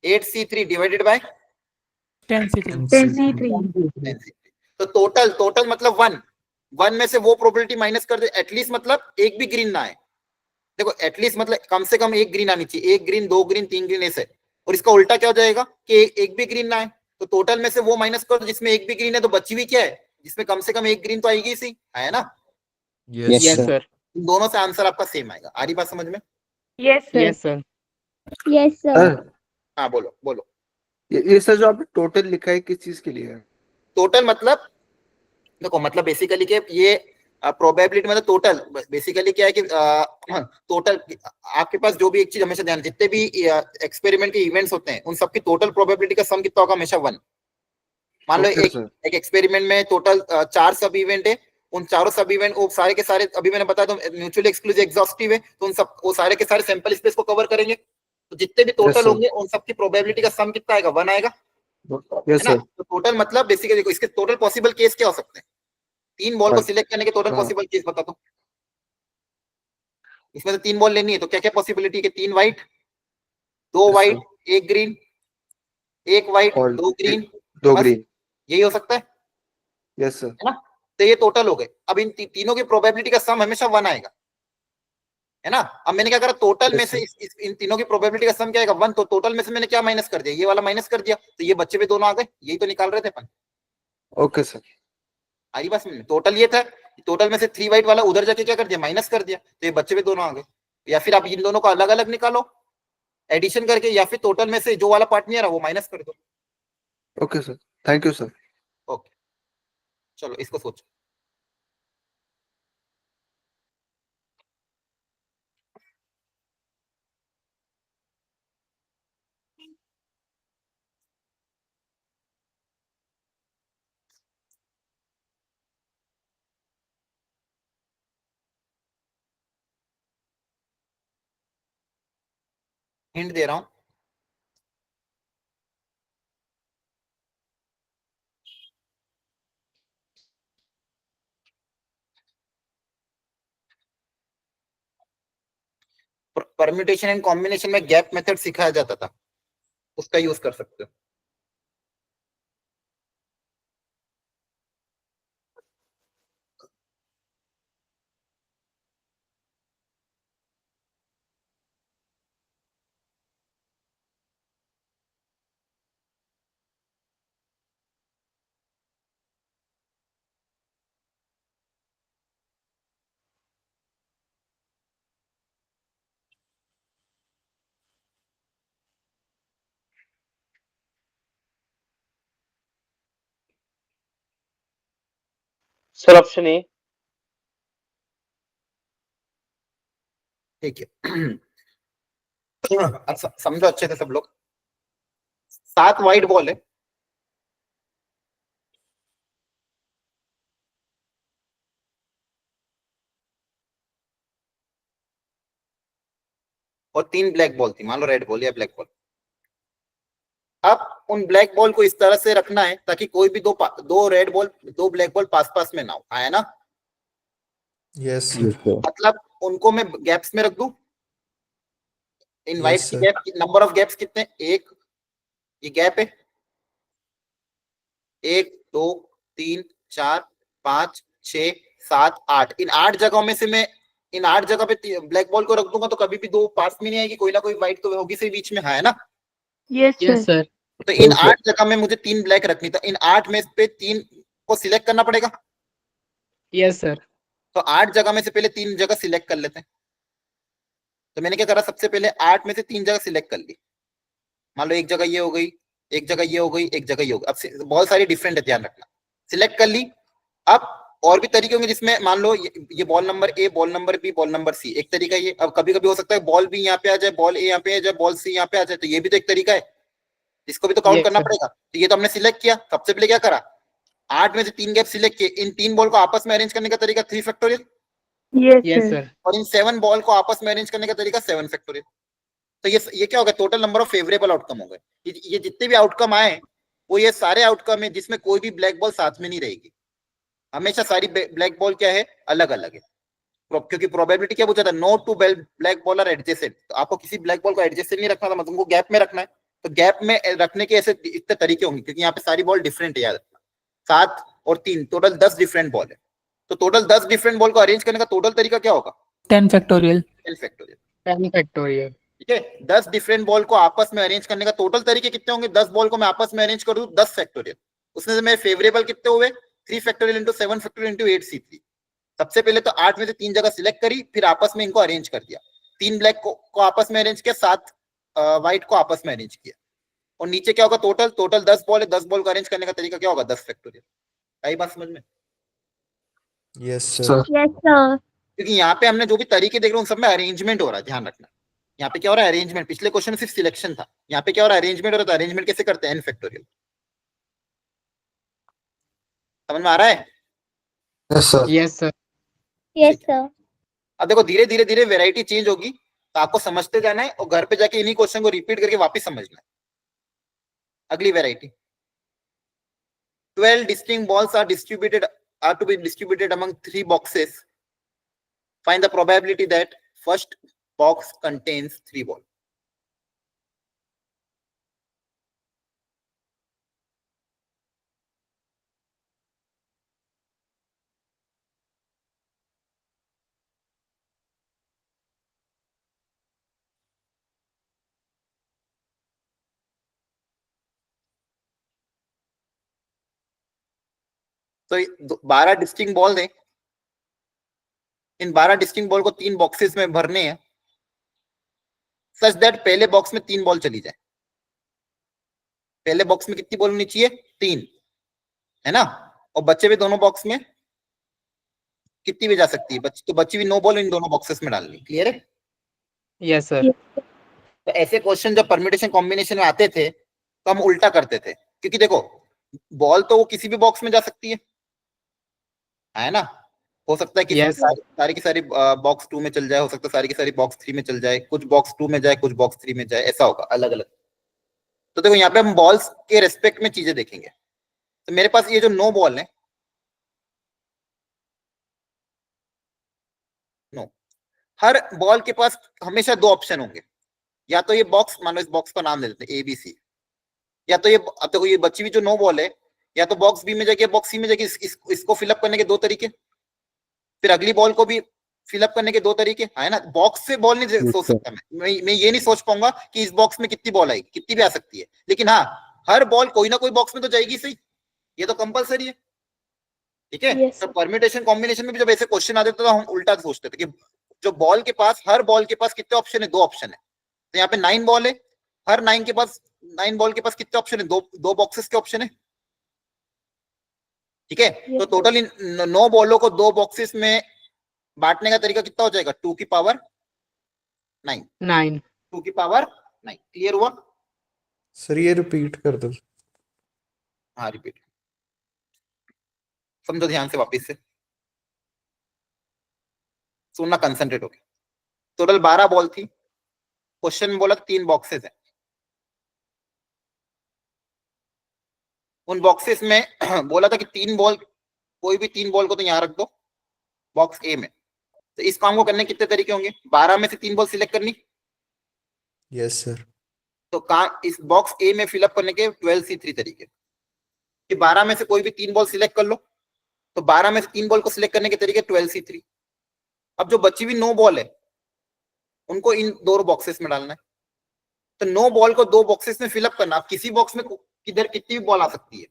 8C3 divided by 10C3. तो टोटल मतलब 1 में से वो प्रोबेबिलिटी माइनस कर दे। एटलीस्ट मतलब एक भी ग्रीन ना आए। देखो एटलीस्ट मतलब कम से कम 1 ग्रीन आनी चाहिए, 1 ग्रीन 2 ग्रीन 3 ग्रीन ऐसे। और इसका उल्टा क्या हो जाएगा कि एक भी ग्रीन ना आए, तो टोटल में से वो माइनस करो जिसमें एक भी ग्रीन है, तो बची हुई क्या है जिसमें कम से कम 1 ग्रीन तो आएगी सी, है ना? Yes, Yes, sir. sir. इन दोनों से आंसर आपका सेम आएगा। आ रही बात समझ में? Yes, sir. Yes, sir. Yes, sir. Sir हाँ बोलो बोलो। ये सर जो आपने टोटल लिखा है किस चीज के लिए है? टोटल मतलब देखो, मतलब बेसिकली कि ये प्रोबेबिलिटी मतलब टोटल बेसिकली क्या है कि टोटल आपके पास जो भी एक चीज हमेशा ध्यान, जितने भी एक्सपेरिमेंट के इवेंट्स होते हैं उन सबकी टोटल प्रोबेबिलिटी का सम कितना होगा? हमेशा 1। मान लो ओके एक सर। एक एक्सपेरिमेंट में टोटल 4 सब इवेंट है, उन चारों सब इवेंट वो सारे के सारे अभी मैंने बताया तो म्यूचुअली एक्सक्लूसिव एग्जॉस्टिव है, तो उन सब वो सारे के सारे सैंपल स्पेस को कवर करेंगे, तो जितने भी टोटल सर। होंगे उन सबकी प्रोबेबिलिटी का सम कितना आएगा? 1 आएगा, यस है ना? सर। तो टोटल मतलब बेसिकली देखो इसके टोटल पॉसिबल केस क्या हो सकते हैं? 3 बॉल को हाँ। सिलेक्ट करने के टोटल हाँ। पॉसिबल केस बता दो। इसमें तो 3 बॉल लेनी है, तो क्या क्या पॉसिबिलिटी के? 3 white, 2 Yes, white, sir. 1 green, 1 white, और 2 ग्रीन, 2 बस ग्रीन। यही हो सकता है यस सर। ना? तो ये टोटल हो गए। अब इन तीनों की प्रोबेबिलिटी का सम हमेशा 1 आएगा, है ना? अब मैंने क्या करा, टोटल में Yes, से sir. इन तीनों की प्रोबेबिलिटी का सम क्या आएगा? 1। तो टोटल में से मैंने क्या माइनस कर दिया? ये वाला माइनस कर दिया, तो ये बच्चे भी दोनों आ गए, यही तो निकाल रहे थे अपन। Okay sir. आई बस में टोटल ये था, टोटल में से 3 व्हाइट वाला उधर जाके क्या कर दिया? माइनस कर दिया, तो ये बच्चे भी दोनों आ गए। या फिर आप इन दोनों को अलग अलग निकालो एडिशन करके, या फिर टोटल में से जो वाला पार्ट नहीं आ रहा वो माइनस कर दो। Okay sir, thank you sir. Okay, चलो इसको सोचो। हिंट दे रहा हूं, परम्यूटेशन एंड कॉम्बिनेशन में गैप मेथड सिखाया जाता था, उसका यूज कर सकते हो। Sir option A. ठीक है। अब समझो अच्छे से सब लोग। 7 व्हाइट बॉल है, और 3 ब्लैक बॉल थी, मान लो रेड बॉल या ब्लैक बॉल। अब उन ब्लैक बॉल को इस तरह से रखना है ताकि कोई भी दो रेड बॉल, 2 ब्लैक बॉल पास पास में ना हो, आया ना? Yes Yes, sir. मतलब उनको मैं गैप्स में रख दूं। इन व्हाइट Yes, की sir. Gap, number of gaps कितने? 1, ये गैप है 1 2 3 4 5 6 7 8। इन 8 जगहों में से मैं इन 8 जगह पे ब्लैक बॉल को रख दूंगा, तो कभी भी 2 पास में नहीं आएगी, कोई ना कोई व्हाइट तो होगी से बीच में, है ना? Yes, sir. Yes sir. तो इन 8 जगह में मुझे 3 ब्लैक रखनी, तो इन 8 में पे 3 को सिलेक्ट करना पड़ेगा। Yes sir. तो 8 जगह में से पहले 3 जगह सिलेक्ट कर लेते हैं। तो मैंने क्या करा, सबसे पहले 8 में से 3 जगह सिलेक्ट कर ली। मान लो एक जगह ये हो गई, एक जगह ये हो गई, एक जगह ये हो गई। अब बहुत सारी डिफरेंट है, ध्यान रखना। सिलेक्ट कर ली। अब और भी तरीके होंगे जिसमें मान लो ये ball number A, ball number B, ball number C, एक तरीका ये। अब कभी कभी हो सकता है बॉल बी यहाँ पे आ जाए, बॉल ए यहाँ पे आ जाए, बॉल सी यहाँ पे आ जाए, तो ये भी तो एक तरीका है, इसको भी तो काउंट Yes, करना sir. पड़ेगा। तो ये तो हमने सिलेक्ट किया। सबसे पहले क्या करा, 8 में से 3 गैप सिलेक्ट किए। इन 3 बॉल को आपस में अरेंज करने का तरीका 3 factorial, Yes, Yes, sir. sir. और इन 7 बॉल को आपस में अरेंज करने का तरीका 7 फैक्टोरियल। तो ये क्या होगा, total number of favourable outcome हो गए। ये जितने भी आउटकम आए वो ये सारे आउटकम है जिसमें कोई भी ब्लैक बॉल साथ में नहीं रहेगी। हमेशा सारी ब्लैक बॉल क्या है, अलग अलग है। क्योंकि प्रोबेबिलिटी क्या पूछा था, no two black ball are adjacent. तो आपको किसी ब्लैक बॉल को एडजेसेंट नहीं रखना था, मतलब उनको गैप में रखना है। तो गैप में रखने के ऐसे इतने तरीके होंगे, क्योंकि यहाँ पे सारी बॉल डिफरेंट है, याद रखना। 7 और 3 टोटल 10 डिफरेंट बॉल है। तो टोटल 10 डिफरेंट बॉल को अरेंज करने का टोटल तरीका क्या होगा? 10 factorial. 10 फैक्टोरियल। 10 factorial. ठीक है, 10 डिफरेंट बॉल को आपस में अरेंज करने का टोटल तरीके कितने होंगे? 10 बॉल को मैं आपस में अरेंज कर दूं 10 फैक्टोरियल। उसमें से मेरे फेवरेबल कितने हुए? 3 factorial into 7 factorial into 8c3। सबसे पहले तो 8 में से 3 जगह सिलेक्ट करी, फिर आपस में इनको अरेंज कर दिया। 3 ब्लैक को आपस में अरेंज किया, 7 व्हाइट को आपस में अरेंज किया, और नीचे क्या होगा, टोटल 10 बॉल है, 10 बॉल को अरेंज करने का तरीका क्या होगा, 10 फैक्टोरियल। आई बात समझ में? Yes, sir. Yes, sir. क्योंकि यहाँ पे हमने जो भी तरीके देख रहे हैं उन सब में अरेंजमेंट हो रहा है, ध्यान रखना। यहाँ पे क्या हो रहा है, अरेंजमेंट। पिछले क्वेश्चन में सिर्फ सिलेक्शन था, यहाँ पे क्या हो रहा है, अरेंजमेंट हो रहा है। तो अरेंजमेंट कैसे करते हैं, n फैक्टोरियल। समझ में आ रहा है? Yes, sir. Yes sir. Yes, sir. अब देखो धीरे धीरे धीरे वेराइटी चेंज होगी, तो आपको समझते जाना है और घर पे जाके इन्हीं क्वेश्चन को रिपीट करके वापस समझना है। अगली variety, 12 distinct balls are to be distributed among 3 boxes. Find the probability that first box contains 3 balls. तो 12 डिस्टिंक्ट बॉल हैं, इन 12 डिस्टिंक्ट बॉल को 3 बॉक्सेस में भरने हैं, सच दैट पहले बॉक्स में 3 बॉल चली जाए। पहले बॉक्स में कितनी बॉल होनी चाहिए, 3, है ना, और बच्चे भी दोनों बॉक्स में कितनी भी जा सकती है, तो बच्ची भी 9 बॉल इन दोनों बॉक्सेस में डालनी। क्लियर है? Yes sir. तो ऐसे क्वेश्चन जब परम्यूटेशन कॉम्बिनेशन में आते थे तो हम उल्टा करते थे, क्योंकि देखो बॉल तो वो किसी भी बॉक्स में जा सकती है ना। हो सकता है कि Yes. सारी की सारी बॉक्स 2 में चल जाए, हो सकता है सारी की सारी बॉक्स 3 में चल जाए, कुछ बॉक्स 2 में जाए, कुछ बॉक्स 3 में जाए, ऐसा होगा अलग अलग। तो देखो यहाँ पे हम बॉल्स के रेस्पेक्ट में चीजें देखेंगे। तो मेरे पास ये जो 9 बॉल है, हर बॉल के पास हमेशा 2 ऑप्शन होंगे, या तो ये बॉक्स, मान लो इस बॉक्स का नाम दे देते हैं ABC, या तो ये, अब देखो ये बची हुई जो 9 बॉल है, या तो बॉक्स बी में जाएगी या बॉक्स सी में जाएगी। इसको फिलअप करने के 2 तरीके, फिर अगली बॉल को भी फिलअप करने के 2 तरीके, है ना। बॉक्स से बॉल नहीं सोच सकता मैं ये नहीं सोच पाऊंगा कि इस बॉक्स में कितनी बॉल आएगी, कितनी भी आ सकती है, लेकिन हाँ हर बॉल कोई ना कोई बॉक्स में तो जाएगी सही, ये तो कंपलसरी है। ठीक है? Yes, तो परम्यूटेशन कॉम्बिनेशन में भी जब ऐसे क्वेश्चन आते थे तो हम उल्टा सोचते थे कि जो बॉल के पास, हर बॉल के पास कितने ऑप्शन है, 2 ऑप्शन है। तो यहाँ पे 9 बॉल है, हर 9 बॉल के पास कितने ऑप्शन है, 2 बॉक्सेस के ऑप्शन है। ठीक है? तो टोटल इन 9 बॉलों को 2 बॉक्सेस में बांटने का तरीका कितना हो जाएगा, 2 की पावर 9। 2 की पावर 9। क्लियर हुआ? सर ये रिपीट कर दो। हाँ रिपीट समझो ध्यान से, वापस से सुनना, कंसंट्रेट होके। टोटल 12 बॉल थी, क्वेश्चन में बोला 3 बॉक्सेस है, उन बॉक्सेस में बोला था कि 3 बॉल, कोई भी 3 बॉल को तो यहाँ रख दो बॉक्स ए में। तो इस काम को करने के कितने तरीके होंगे, 12 में से 3 बॉल सिलेक्ट करनी। Yes sir. तो इस बॉक्स ए में फिलअप करने के 12C3 तरीके, कि 12 में से कोई भी 3 बॉल सिलेक्ट कर लो। तो 12 में से 3 बॉल को सिलेक्ट करने के तरीके 12C3। अब जो बची हुई 9 बॉल है उनको इन 2 बॉक्सेस में डालना है। तो 9 बॉल को 2 बॉक्सेस में फिलअप करना। अब किसी बॉक्स में किधर कितनी भी बॉल आ सकती है,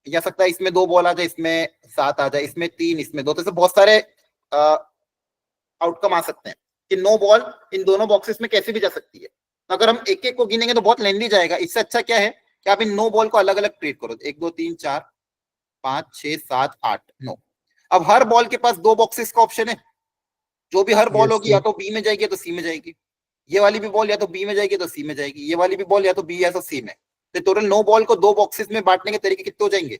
या सकता है इसमें 2 बॉल आ जाए, इसमें 7 आ जाए, इसमें 3, इसमें 2, तो बहुत सारे आउटकम आ सकते हैं कि 9 बॉल इन दोनों बॉक्सेस में कैसे भी जा सकती है। तो अगर हम एक एक को गिनेंगे तो बहुत लेंदी जाएगा। इससे अच्छा क्या है कि आप इन 9 बॉल को अलग अलग ट्रीट करो, 1 2 3 4 5 6 7 8 9। अब हर बॉल के पास 2 बॉक्सेस का ऑप्शन है, जो भी हर बॉल Yes, होगी sir. या तो बी में जाएगी या तो सी में जाएगी। ये वाली भी बॉल या तो बी में जाएगी तो सी में जाएगी, ये वाली भी बॉल या तो बी या तो सी में। तो टोटल 9 बॉल को 2 बॉक्सेस में बांटने के तरीके कितने हो जाएंगे,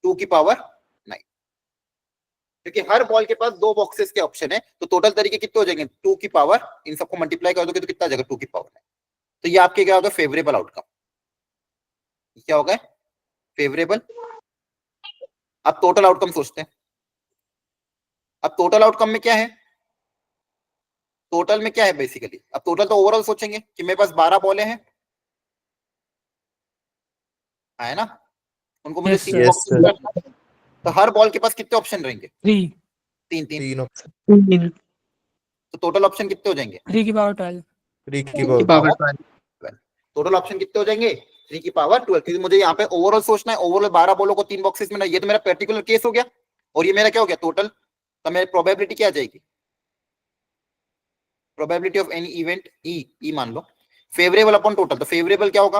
2 की पावर 9, क्योंकि हर बॉल के पास 2 बॉक्सेस के ऑप्शन है। तो टोटल तरीके कितने हो जाएंगे, 2 की पावर, इन सबको मल्टीप्लाई कर दोगे तो कितना आ जाएगा, 2 की पावर 9। तो ये आपके क्या होगा, फेवरेबल आउटकम। क्या होगा, फेवरेबल। अब टोटल आउटकम सोचते हैं। अब टोटल आउटकम में क्या है, टोटल में क्या है बेसिकली, अब टोटल तो ओवरऑल सोचेंगे कि मेरे पास 12 बॉलें हैं, है ना, उनको मुझे Yes, 3 sir. Yes, बॉक्सेस में रखना है। तो हर बॉल के पास कितने ऑप्शन रहेंगे, 3. 3 3। 3 ऑप्शन। तो टोटल ऑप्शन कितने हो जाएंगे, 3 की पावर 12. 3 की की पावर। पावर 12। टोटल ऑप्शन कितने हो जाएंगे, 3 की पावर 12। क्योंकि मुझे यहाँ पे ओवरऑल सोचना है, ओवरऑल 12 बॉलों को 3 बॉक्सेस में ना, ये तो मेरा पर्टिकुलर केस हो गया, और ये मेरा क्या हो गया टोटल। तो मेरी प्रोबेबिलिटी क्या आ जाएगी, probability of any event E मान लो, फेवरेबल अपॉन टोटल, तो फेवरेबल क्या होगा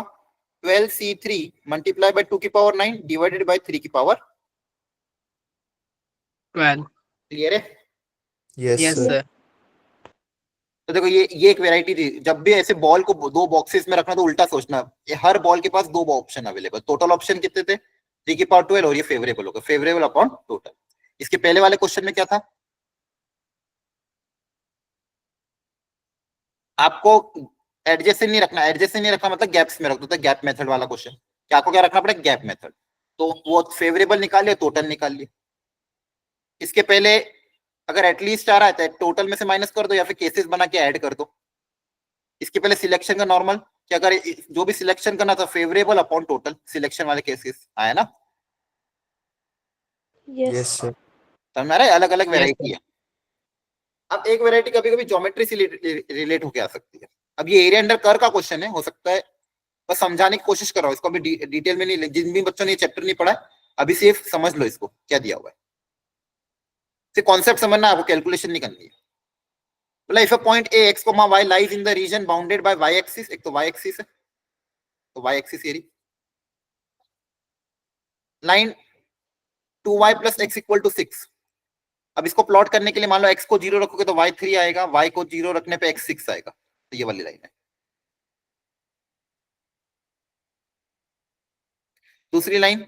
12c3 मल्टीप्लाई बाय 2 की पावर 9 डिवाइडेड बाय 3 की पावर 12. क्लियर है। yes Yes, sir sir. तो देखो ये एक वेराइटी थी, जब भी ऐसे बॉल को दो बॉक्सेस में रखना तो उल्टा सोचना, ये हर बॉल के पास दो ऑप्शन अवेलेबल, टोटल ऑप्शन कितने थे 3 की पावर 12 और ये फेवरेबल होगा, फेवरेबल अपॉन टोटल। इसके पहले वाले क्वेश्चन में क्या था, आपको एडजेसेंट नहीं रखना, एडजेसेंट नहीं रखना मतलब गैप्स में रख दो, तो गैप मेथड वाला क्वेश्चन, क्या आपको क्या रखना पड़ेगा गैप मेथड, तो वो फेवरेबल निकाल लिया टोटल निकाल लिया। इसके पहले अगर एटलीस्ट आ रहा है तो टोटल में से माइनस कर दो या फिर केसेस बना के ऐड कर दो। इसके पहले सिलेक्शन का नॉर्मल, कि अगर जो भी सिलेक्शन करना था फेवरेबल अपॉन टोटल, सिलेक्शन वाले केसेस आया ना, yes sir समझ आ रहा है, अलग अलग Yes, वेराइटी है। अब एक वेराइटी कभी कभी ज्योमेट्री से रिलेट होके आ सकती है। अब ये एरिया अंडर कर का क्वेश्चन है, हो सकता है बस समझाने की कोशिश कर रहा हूँ इसको, अभी डिटेल में नहीं, जिन भी बच्चों ने चैप्टर नहीं पढ़ा अभी सिर्फ समझ लो इसको क्या दिया हुआ है, सिर्फ कॉन्सेप्ट समझना, आपको कैलकुलेशन नहीं करनी है। बोला if a point A x comma y lies in the region bounded by y axis, एक तो वाई एक्सिस है, तो y axis area, line 2y plus x equal to 6। अब इसको प्लॉट करने के लिए मान लो x को 0 रखोगे तो y 3 आएगा, y को 0 रखने पे x 6 आएगा, तो ये वाली लाइन है। दूसरी लाइन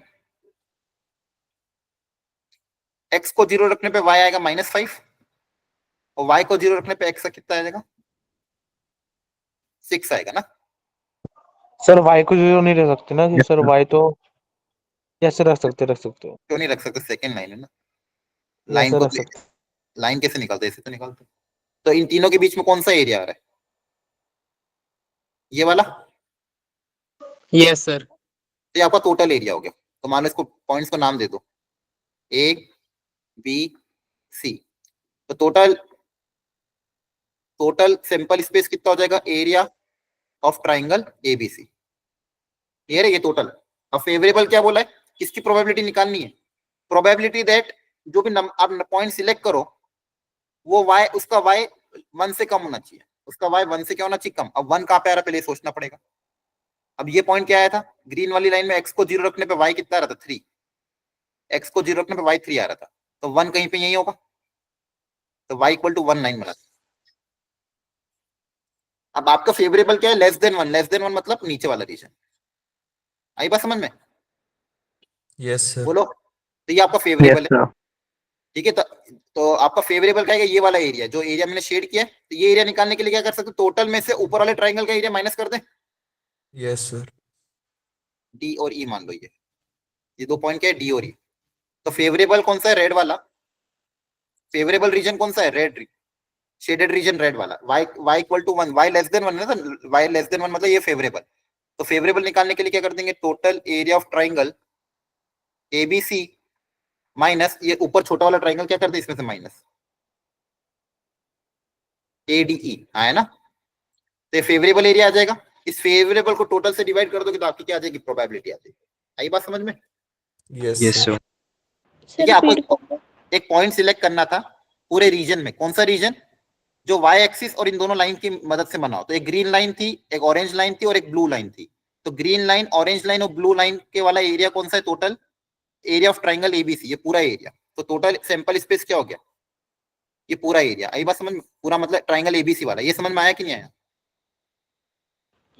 x को 0 रखने पे y आएगा -5 और y को 0 रखने पे x का कितना आएगा 6 आएगा ना। सर वाई को 0 नहीं रख सकते ना कि सर वाई तो कैसे रख सकते हो क्यों नहीं रख सकते, सेकंड लाइन है ना, या लाइन सर को रख सकते लाइन कैसे निकालते, ऐसे तो निकालते। तो इन तीनों के बीच में कौन सा एरिया आ रहा है, ये वाला, Yes, sir. तो ये आपका टोटल एरिया हो गया। तो मान लो इसको पॉइंट्स को नाम दे दो ए बी सी, तो टोटल सैंपल स्पेस कितना हो जाएगा area of triangle ABC, clear है ये टोटल। अब फेवरेबल क्या बोला है, किसकी प्रोबेबिलिटी निकालनी है, प्रोबेबिलिटी दैट जो भी आप पॉइंट सिलेक्ट करो वो y उसका y 1 से कम होना चाहिए, उसका y 1 से क्या होना चाहिए कम। अब 1 कहां पे आ रहा है पहले सोचना पड़ेगा। अब ये पॉइंट क्या आया था, ग्रीन वाली लाइन में x को 0 रखने पे y कितना आ रहा था 3, x को 0 रखने पे y 3 आ रहा था, तो 1 कहीं पे यही होगा, तो y इक्वल टू 1 लाइन बना। अब आपका फेवरेबल क्या है, लेस देन 1, लेस देन 1 मतलब नीचे वाला रीजन, आई बात समझ में, yes sir बोलो। तो ये आपका yes फेवरेबल है, sir ठीक है। तो आपका फेवरेबल क्या है, ये वाला एरिया जो एरिया मैंने शेड किया है, तो ये एरिया निकालने के लिए क्या कर सकते हो, टोटल में से ऊपर वाले ट्राइंगल का एरिया माइनस कर दें, yes sir डी और ई मान लो, ये 2 पॉइंट क्या है डी और ई। तो फेवरेबल कौन सा है, रेड वाला, फेवरेबल रीजन कौन सा है, रेड शेडेड रीजन रेड वाला, y equal to 1, y less than 1 है ना, तो y लेस देन 1 मतलब ये फेवरेबल। तो फेवरेबल निकालने के लिए क्या कर देंगे, total area of triangle ABC minus ये ऊपर छोटा वाला ट्राइंगल क्या कर दे इसमें से माइनस एडीई आया ना, तो ये फेवरेबल एरिया आ जाएगा। इस फेवरेबल को टोटल से डिवाइड कर दोगे तो आपकी क्या आ जाएगी, प्रोबेबिलिटी आ जाएगी। आई बात समझ में, yes yes sir sir ठीक है। आपको एक पॉइंट सिलेक्ट करना था पूरे रीजन में, कौन सा रीजन, जो वाई एक्सिस और इन दोनों लाइन की मदद से बना हो। तो एक ग्रीन लाइन थी, एक ऑरेंज लाइन थी और एक ब्लू लाइन थी। तो ग्रीन लाइन, ऑरेंज लाइन और ब्लू लाइन के वाला एरिया कौन सा है, total area of triangle ABC, ये पूरा एरिया। तो टोटल सैंपल स्पेस क्या हो गया, ये पूरा एरिया। आई बात समझ में, पूरा मतलब ट्राइंगल एबीसी वाला, ये समझ में आया कि नहीं आया।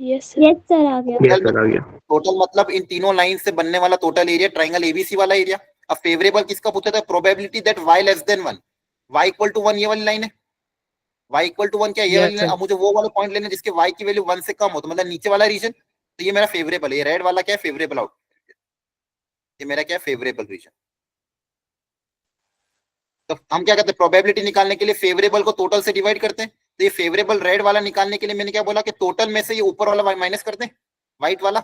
yes sir आ गया। yes sir आ गया टोटल मतलब इन तीनों लाइन से बनने वाला टोटल एरिया ट्राइंगल एबीसी वाला एरिया। अब फेवरेबल किसका पूछा था, probability that y less than 1, y equal to 1 ये वाली लाइन है, y इक्वल टू 1 क्या ये Yes, वाली लाइन। sir. अब मुझे वो वाला पॉइंट लेना जिसके y की वैल्यू 1 से कम हो, तो मतलब नीचे वाला रीजन, तो ये मेरा फेवरेबल है। ये रेड वाला क्या है, फेवरेबल आउट, ये मेरा क्या है, फेवरेबल रीजन। तो हम क्या करते हैं, प्रोबेबिलिटी निकालने के लिए फेवरेबल को टोटल से डिवाइड करते हैं। तो ये फेवरेबल रेड वाला निकालने के लिए मैंने क्या बोला कि टोटल में से ये ऊपर वाला माइनस कर दें, व्हाइट वाला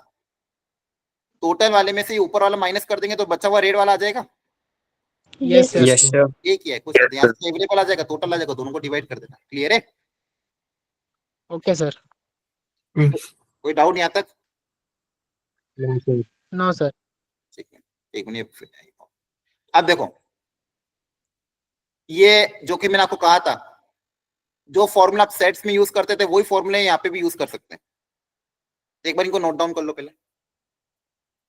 टोटल वाले में से ये ऊपर वाला माइनस कर देंगे तो बचा हुआ रेड वाला आ जाएगा। Yes, sir. yes sir ये किया है कुछ नहीं, यहाँ से फेवरेबल आ जाएगा, टोटल आ जाएगा, दोनों को डिवाइड कर देना। क्लियर है, Okay, sir. कोई डाउट यहाँ तक। No, sir. ठीक है, एक मिनट। अब देखो ये जो कि मैंने आपको कहा था जो फॉर्मूला आप सेट्स में यूज करते थे वही फॉर्मूले यहाँ पे भी यूज कर सकते हैं। एक बार इनको नोट डाउन कर लो पहले।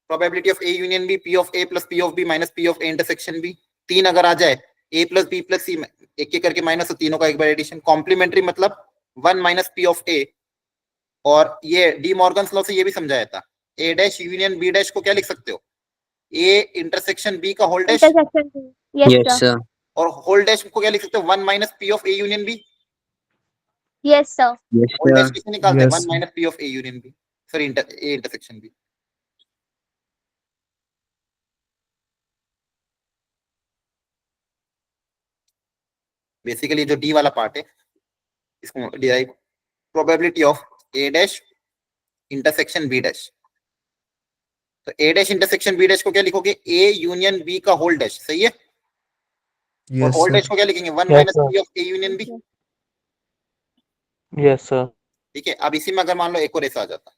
Probability of A union B, P of A plus P of B minus P of A intersection B. 3 अगर आ जाए, A plus B plus C, एक एक करके माइनस, तो तीनों का एक बार एडिशन। कॉम्प्लीमेंट्री मतलब 1 माइनस पी ऑफ ए, और ये डी मॉर्गन्स लॉ से ये भी समझाया था, A dash union B dash को क्या लिख सकते हो, ए इंटरसेक्शन बी का whole dash, Intersection B. Yes, Yes, sir. sir. और होल डैश को क्या लिख सकते हो, 1 minus P of A union B. Yes, sir. Yes, whole dash sir. किसे निकालते हैं, Yes, 1 sir. Minus P of A union B, sorry A intersection B. Basically जो डी वाला पार्ट है इसको derive, probability of A dash intersection B dash. तो A dash intersection B dash को क्या लिखोगे, ए यूनियन बी का whole dash, सही है। और Yes, होल sir. डैश को क्या लिखेंगे, 1 Yes, minus sir. P of A union B. Yes, sir. ठीक है, अब इसी में अगर मान लो एक और ऐसा आ जाता,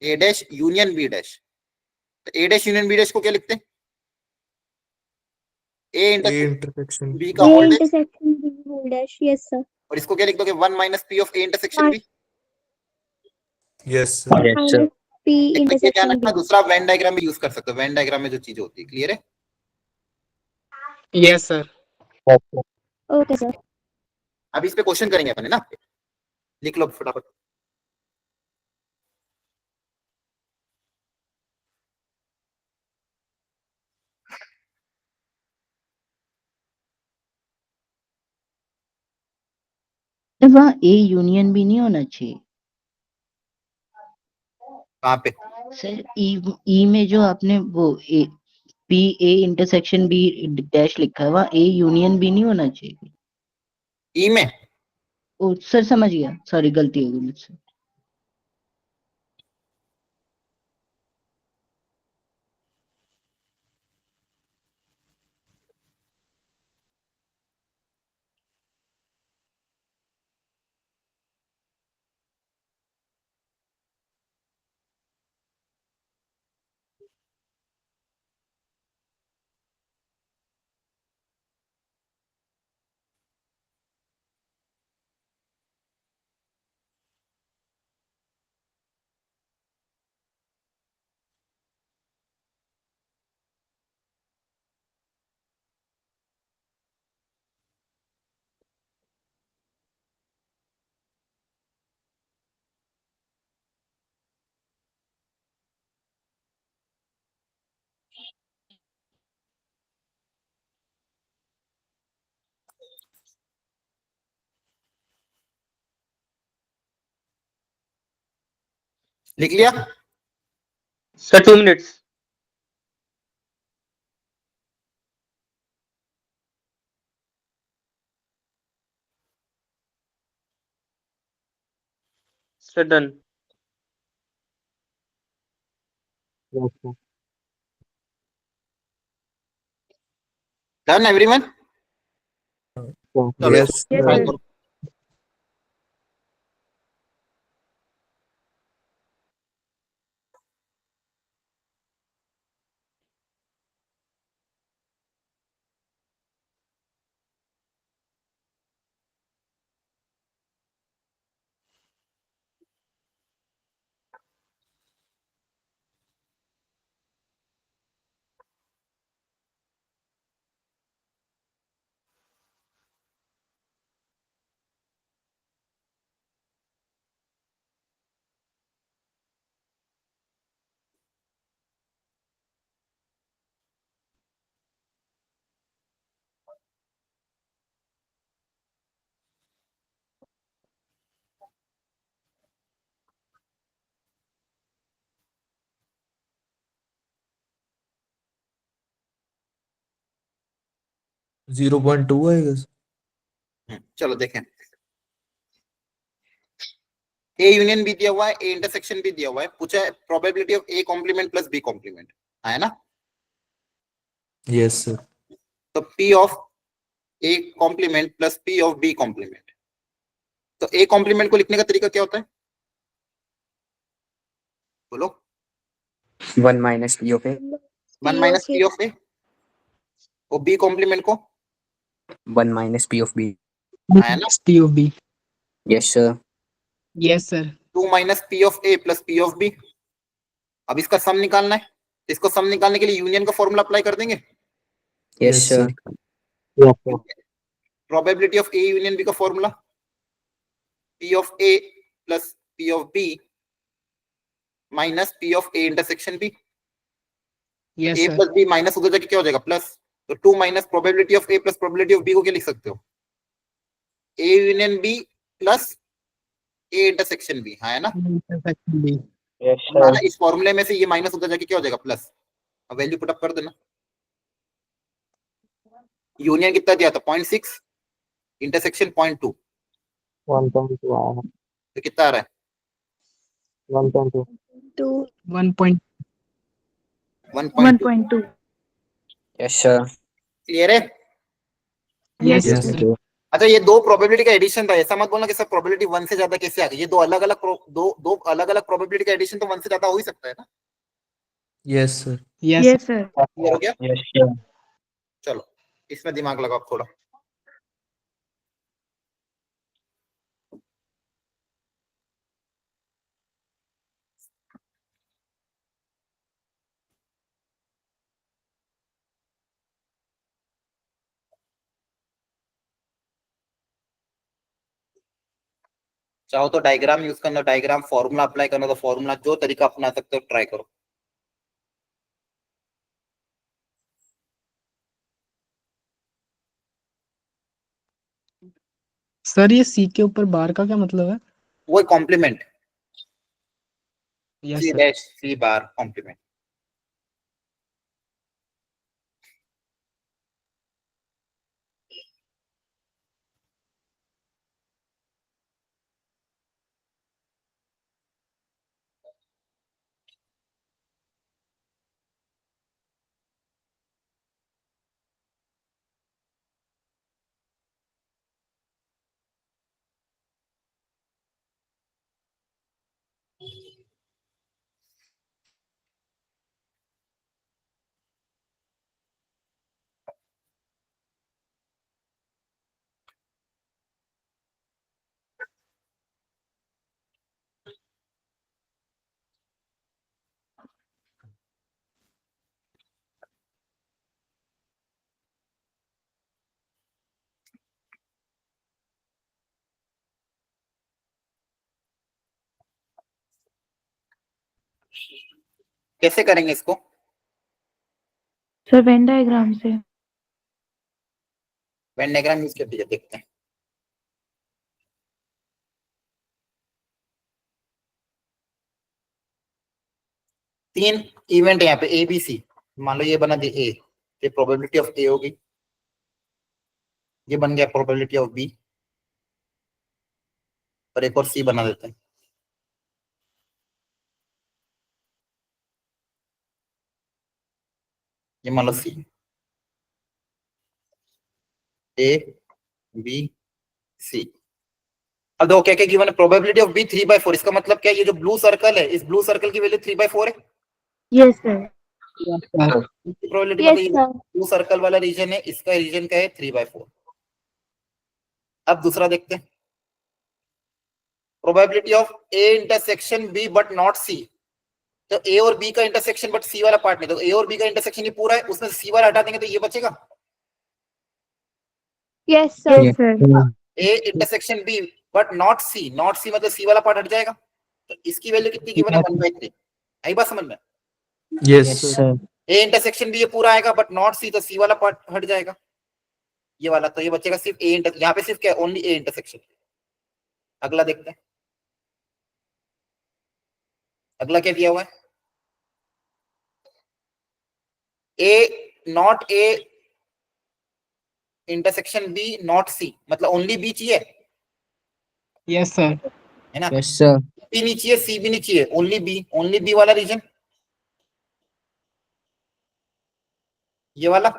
A dash union B dash, तो A dash union B dash को क्या लिखते हैं, A A intersection intersection. B का A whole dash, intersection B whole dash. Yes, sir. और इसको क्या लिख दोगे, 1 minus P of A intersection B. Yes, sir. Yes, sir. Minus P ये ध्यान intersection रखना, B. दूसरा वेन डायग्राम भी यूज कर सकते हो, वेन डायग्राम में जो चीजें होती है, क्लियर है। Yes, sir. Yes, sir. Okay, sir. अभी इस पे क्वेश्चन करेंगे अपन, है ना, लिख लो फटाफट। वहाँ ए यूनियन भी नहीं होना चाहिए कहाँ पे, सर। ई में जो आपने वो A P A intersection B dash लिखा है, वहाँ ए यूनियन भी नहीं होना चाहिए। ई में ओ सर समझ गया, सॉरी गलती हो गई मुझसे। लिख लिया। Sir 2 minutes. Sir done. Yes, sir. Done everyone. चलो Yes, इसको Yes, sir. try sir. करो। .2 आएगा sir. चलो देखें, ए यूनियन भी दिया हुआ है, ए इंटरसेक्शन भी दिया हुआ है, पूछा है probability of A complement plus B complement, है ना। Yes, sir. तो P of A complement plus P of B complement, तो ए कॉम्प्लीमेंट को लिखने का तरीका क्या होता है, बोलो। 1 minus P of A. 1 minus P of A, और बी कॉम्प्लीमेंट को 1 minus P of B. है ना, P of B. Yes, sir. Yes, sir. 2 minus P of A plus P of B. अब इसका सम निकालना है, इसको सम निकालने के लिए यूनियन का फॉर्मूला अप्लाई कर देंगे। Yes, Yes, sir. sir. Yes, sir. Probability of A union B का formula P of A plus P of B minus P of A intersection B. Yes, A sir. Plus B minus उधर जाके क्या हो जाएगा plus, तो 2 minus probability of A plus probability of B को क्या लिख सकते हो, A union B plus A intersection B, है ना। Intersection B. Yes, हमारा sir. इस फॉर्मूले में से ये माइनस उधर जाके क्या हो जाएगा प्लस, अब वैल्यू पुट अप कर देना। यूनियन कितना दिया था 0.6, इंटरसेक्शन 0.2, 1.2 आया है। तो कितना आ रहा है 1.2. 1.2. 1.2। Yes, sir. क्लियर है। Yes, Yes, sir. sir. अच्छा ये दो प्रोबेबिलिटी का एडिशन था, ऐसा मत बोलना कि सर प्रोबेबिलिटी 1 से ज्यादा कैसे आ गई, ये दो अलग अलग प्रोबेबिलिटी का एडिशन तो 1 से ज्यादा हो ही सकता है ना। Yes, sir. Yes, sir. Clear हो गया। Yes, sir. चलो इसमें दिमाग लगाओ थोड़ा। चाहो तो डायग्राम यूज करना, डायग्राम फॉर्मूला अप्लाई करना, तो फॉर्मूला जो तरीका अपना सकते हो ट्राई करो। सर ये C के ऊपर बार का क्या मतलब है? वो कॉम्प्लीमेंट, Yes, सी sir. डैश सी बार कॉम्प्लीमेंट। कैसे करेंगे इसको, सर वेन डायग्राम से। वेन डायग्राम यूज करके देखते हैं। तीन इवेंट है यहाँ पे ए बी सी, मान लो ये बना दे ए, ये प्रोबेबिलिटी ऑफ ए होगी, ये बन गया प्रोबेबिलिटी ऑफ बी, और एक और सी बना देते हैं। ये मान लो सी, ए बी सी। अब देखो क्या क्या गिवन है, प्रोबेबिलिटी ऑफ बी 3/4, इसका मतलब क्या है, ये जो ब्लू सर्कल है इस ब्लू सर्कल की वैल्यू 3/4 है। Yes sir. प्रोबेबिलिटी यस मतलब सर। ब्लू सर्कल वाला रीजन है, इसका रीजन क्या है 3/4। अब दूसरा देखते हैं, probability of A intersection B but not C, तो ए और बी का इंटरसेक्शन बट सी वाला पार्ट नहीं, तो ए और बी का इंटरसेक्शन ये पूरा है, उसमें सी वाला हटा देंगे तो ये बचेगा yes sir. A intersection B but not C, not C मतलब सी वाला पार्ट हट जाएगा, तो इसकी वैल्यू कितनी गिवन है 1/3। आई बात समझ में। Yes, Yes, sir. sir. A intersection भी ये पूरा आएगा बट नॉट सी, तो सी वाला पार्ट हट जाएगा ये वाला, तो ये बचेगा सिर्फ ए इंटर, यहाँ पे सिर्फ क्या ओनली ए इंटरसेक्शन। अगला देखते हैं, अगला क्या दिया हुआ है, A not A intersection B not C, मतलब ओनली बी चाहिए, Yes, sir. है ना। Yes, sir. बी नहीं चाहिए, सी भी नहीं चाहिए, ओनली बी वाला रीजन, ये वाला।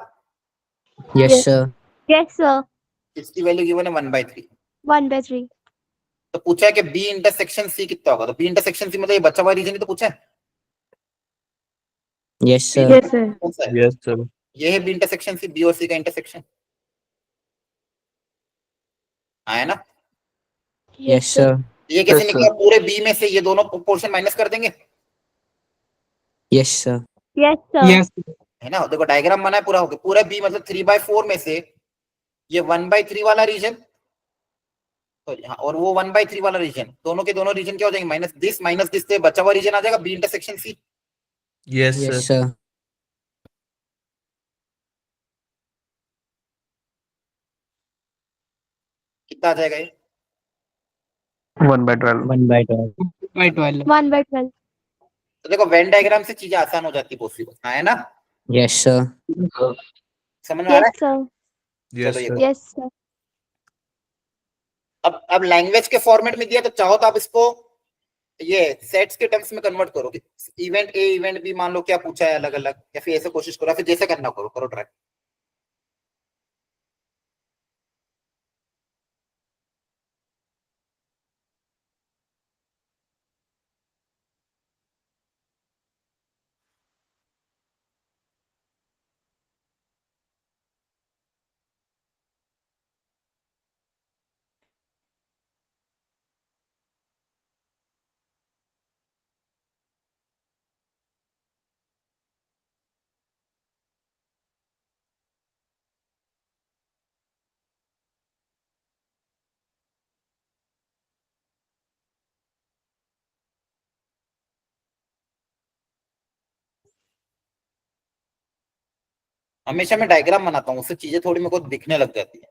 Yes, sir. Yes sir. इसकी वैल्यू गिवन है 1/3। 1/3। तो पूछा है कि बी इंटरसेक्शन सी कितना होगा, तो बी इंटरसेक्शन सी मतलब ये बचा हुआ रीजन ही तो पूछा है। Yes, sir. Yes sir. कौन सा है? Yes, sir. ये है बी इंटरसेक्शन सी, बी और सी का इंटरसेक्शन, आया ना? Yes, sir. ये कैसे Yes, sir. निकला? पूरे बी में से ये दोनों पोर्शन माइनस कर देंगे, Yes, sir. Yes, sir. Yes. है ना? देखो डायग्राम बना है पूरा, होगा पूरा बी मतलब 3/4 में से ये 1/3 वाला रीजन और वो 1/3 वाला रीजन, दोनों के दोनों रीजन क्या हो जाएंगे? माइनस दिस से बचा हुआ रीजन आ जाएगा B intersection C. Yes, Yes, sir. sir. कितना आ जाएगा ये? 1/12. 1/12. By 12. 1/12. तो देखो वेन डायग्राम से चीजें आसान हो जाती पॉसिबल, है ना? Yes, sir. समझ में आ रहा Yes, sir. है? Yes, चलो ये sir. Yes, sir. अब लैंग्वेज के फॉर्मेट में दिया तो चाहो तो आप इसको ये सेट्स के टर्म्स में कन्वर्ट करोगे, इवेंट ए इवेंट बी मान लो क्या पूछा है अलग अलग, या फिर ऐसे कोशिश करो, फिर जैसे करना करो ट्राई। हमेशा मैं डायग्राम बनाता हूँ, उससे चीजें थोड़ी मेरे को दिखने लग जाती है।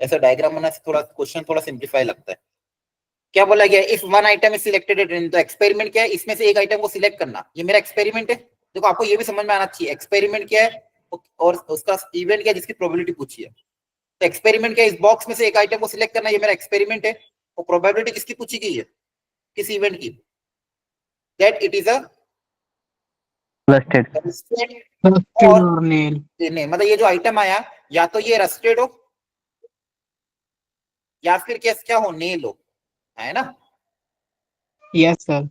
ऐसा डायग्राम बनाने से थोड़ा क्वेश्चन थोड़ा सिंप्लीफाई लगता है। क्या बोला गया? If one item is selected, तो एक्सपेरिमेंट क्या है? इसमें से एक आइटम को सिलेक्ट करना, ये मेरा एक्सपेरिमेंट है। देखो आपको ये भी समझ में आना चाहिए एक्सपेरिमेंट क्या है और उसका इवेंट क्या है जिसकी प्रोबेबिलिटी पूछी है। तो एक्सपेरिमेंट क्या है? इस बॉक्स में से एक आइटम को सिलेक्ट करना, ये मेरा एक्सपेरिमेंट है। और प्रोबेबिलिटी किसकी पूछी गई है? किस इवेंट की? That it is a Trusted. Trusted or nail. नहीं, मतलब ये जो आइटम आया या तो ये रस्टेड हो या फिर क्या हो, नेल हो, है ना? Yes, sir.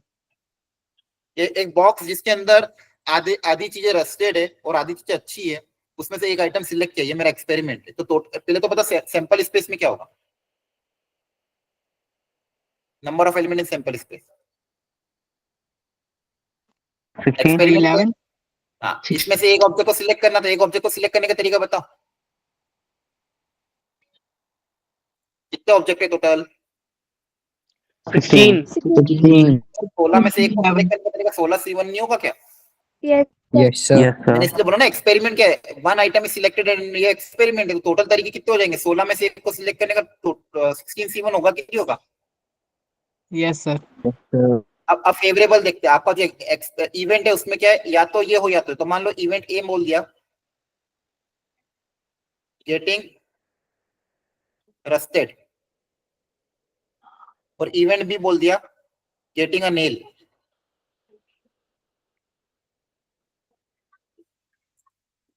ये एक बॉक्स जिसके अंदर आधी चीजें रस्टेड है और आधी चीजें अच्छी है, उसमें से एक आइटम सिलेक्ट किया, ये मेरा एक्सपेरिमेंट है। तो पहले तो पता सैंपल स्पेस में क्या होगा? Number of element in sample space 16. Experiment 11. हाँ, इसमें से एक ऑब्जेक्ट को सिलेक्ट करना, तो एक ऑब्जेक्ट को सिलेक्ट करने का तरीका बताओ। कितने ऑब्जेक्ट है टोटल? 16. 16 में से एक को सिलेक्ट करने का तरीका 16 C1 नहीं होगा क्या? Yes, sir. Yes, sir. Yes, sir. मैंने इसलिए बोला ना एक्सपेरिमेंट क्या है, one item is selected and ये एक्सपेरिमेंट है। टोटल तरीके कितने हो जाएंगे? 16 में से एक को सिलेक्ट करने का 16 C1 होगा, कितनी होगा? Yes, sir. अब फेवरेबल देखते हैं। आपका जो इवेंट है उसमें क्या है, या तो ये हो या तो मान लो इवेंट ए बोल दिया गेटिंग रस्टेड, और इवेंट बी बोल दिया getting a nail.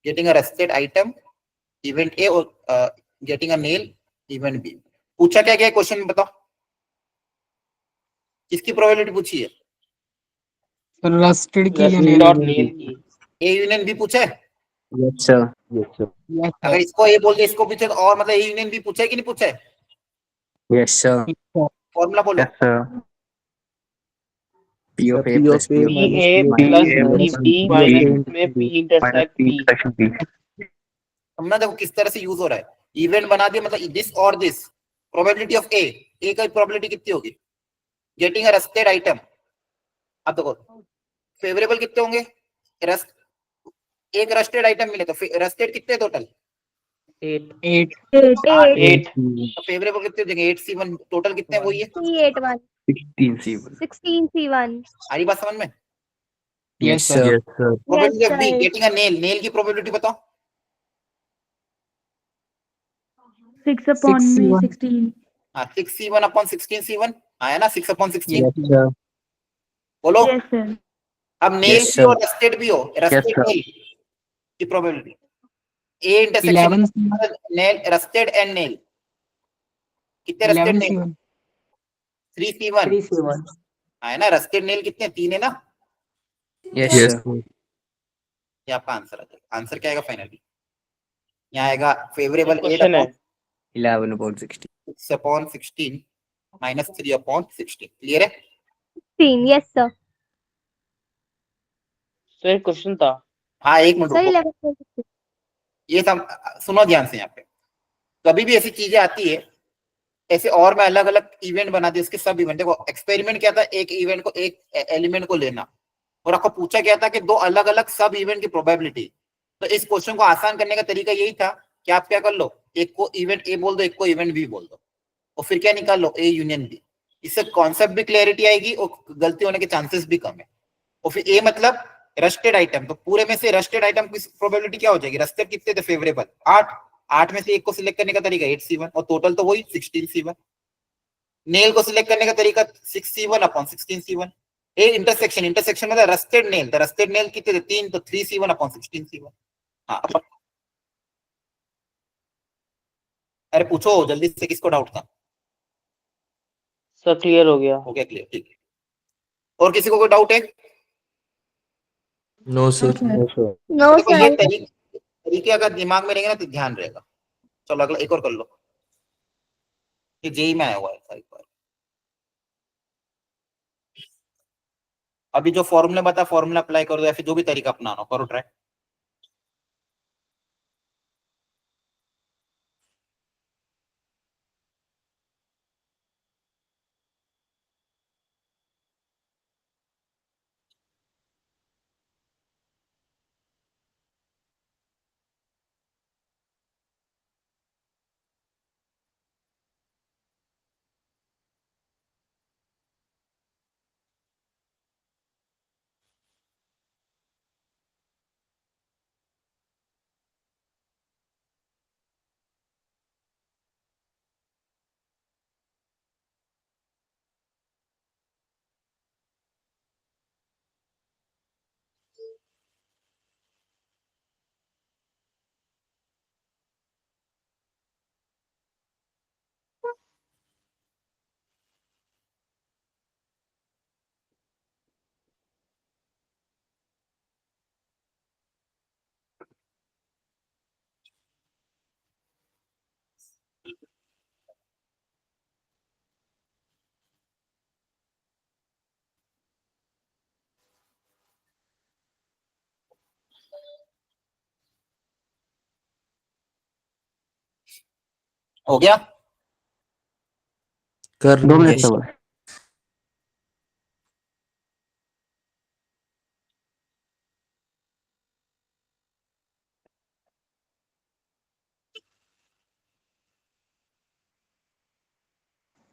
Getting a rusted item event A और getting a nail event B. पूछा क्या क्या क्वेश्चन में बताओ, किसकी प्रोबेबिलिटी पूछी है? Rusted की या nail Dot की? nail की. ए यूनियन बी पूछा है। Yes, sir. Yes, sir. Yes, sir. अगर इसको ए बोल दिया इसको पूछे तो और मतलब ए यूनियन बी पूछा है कि नहीं पूछा है? Yes, sir. फॉर्मूला बोलो। Yes, sir. P of A P plus of P A of P minus A P plus minus B P minus में P Minus intersect P B. intersection B. हमने देखो किस तरह से यूज हो रहा है। इवेंट बना दिया मतलब दिस और दिस, प्रोबेबिलिटी ऑफ ए का प्रोबेबिलिटी कितनी होगी? Getting a rusted item. अब देखो फेवरेबल कितने होंगे? एक रस्टेड आइटम मिले तो रस्टेड कितने टोटल? 8. 8. 8. तो फेवरेबल कितने हो जाएंगे? 8 C1 टोटल कितने वही है? 381. 16 C1. 16 C1. आ रही बात समझ में? Yes, sir. Yes, sir. Probability of B sir. Getting a nail, nail की प्रोबेबिलिटी बताओ। 6 upon 6 C1. 16. हाँ 6 C1 अपॉन 16 C1 आया ना, 6 अपॉन 16। Yes, sir. बोलो। Yes, sir. अब नेल Yes, भी sir. हो रस्टेड भी हो, रस्टेड sir. नेल की probability A intersection 11 C1. Nail rusted and nail कितने रस्टेड 11 नेल? C1. 3 C1 है ना। रस्टेड नेल कितने? 3 है ना। Yes, Yes, sir. sir. ये आपका आंसर आ जाएगा। आंसर क्या आएगा फाइनली? यहाँ आएगा फेवरेबल 8 क्वेश्चन है 11/16. Upon 16 minus 3 upon 16. क्लियर है? Yes, sir. सर क्वेश्चन था। हाँ, एक मिनट Sir, रुको। 11/16. ये सब सुनो ध्यान से। यहाँ पे कभी भी ऐसी चीजें आती है, ऐसे और मैं अलग अलग इवेंट बना दी, उसके सब इवेंट। देखो एक्सपेरिमेंट क्या था, एक इवेंट को, एक एलिमेंट को लेना, और आपको पूछा गया था कि 2 अलग अलग सब इवेंट की प्रोबेबिलिटी। तो इस क्वेश्चन को आसान करने का तरीका यही था कि आप क्या कर लो, एक को इवेंट ए बोल दो, एक को इवेंट बी बोल दो, और फिर क्या निकाल लो, ए यूनियन बी। इससे कॉन्सेप्ट भी क्लैरिटी आएगी और गलती होने के चांसेस भी कम है। और फिर ए मतलब रस्टेड आइटम, तो पूरे में से रस्टेड आइटम की प्रोबेबिलिटी क्या हो जाएगी, रस्टेड कितने थे फेवरेबल 8 में से एक को सिलेक्ट करने का तरीका 8C1, और टोटल तो वही 16C1। नेल को सिलेक्ट करने का तरीका 6C1 upon 16C1। A intersection, intersection मतलब रस्टेड नेल, तो रस्टेड नेल कितने थे 3, तो 3C1 अपॉन 16C1। हाँ, अरे पूछो जल्दी से, किसको डाउट था? सर क्लियर हो गया। हो गया क्लियर, ठीक है। और किसी को कोई डाउट है? No, sir. No, sir. No, देखो ये sir. तरीके अगर दिमाग में रहेंगे ना तो ध्यान रहेगा। चलो अगला एक और कर लो, ये जेई में आया हुआ है एक बार। अभी जो फॉर्मूला बता, फॉर्मूला अप्लाई कर दो, या फिर जो भी तरीका अपनाना करो, ट्राई। हो गया? कर 2 मिनट yes. सर.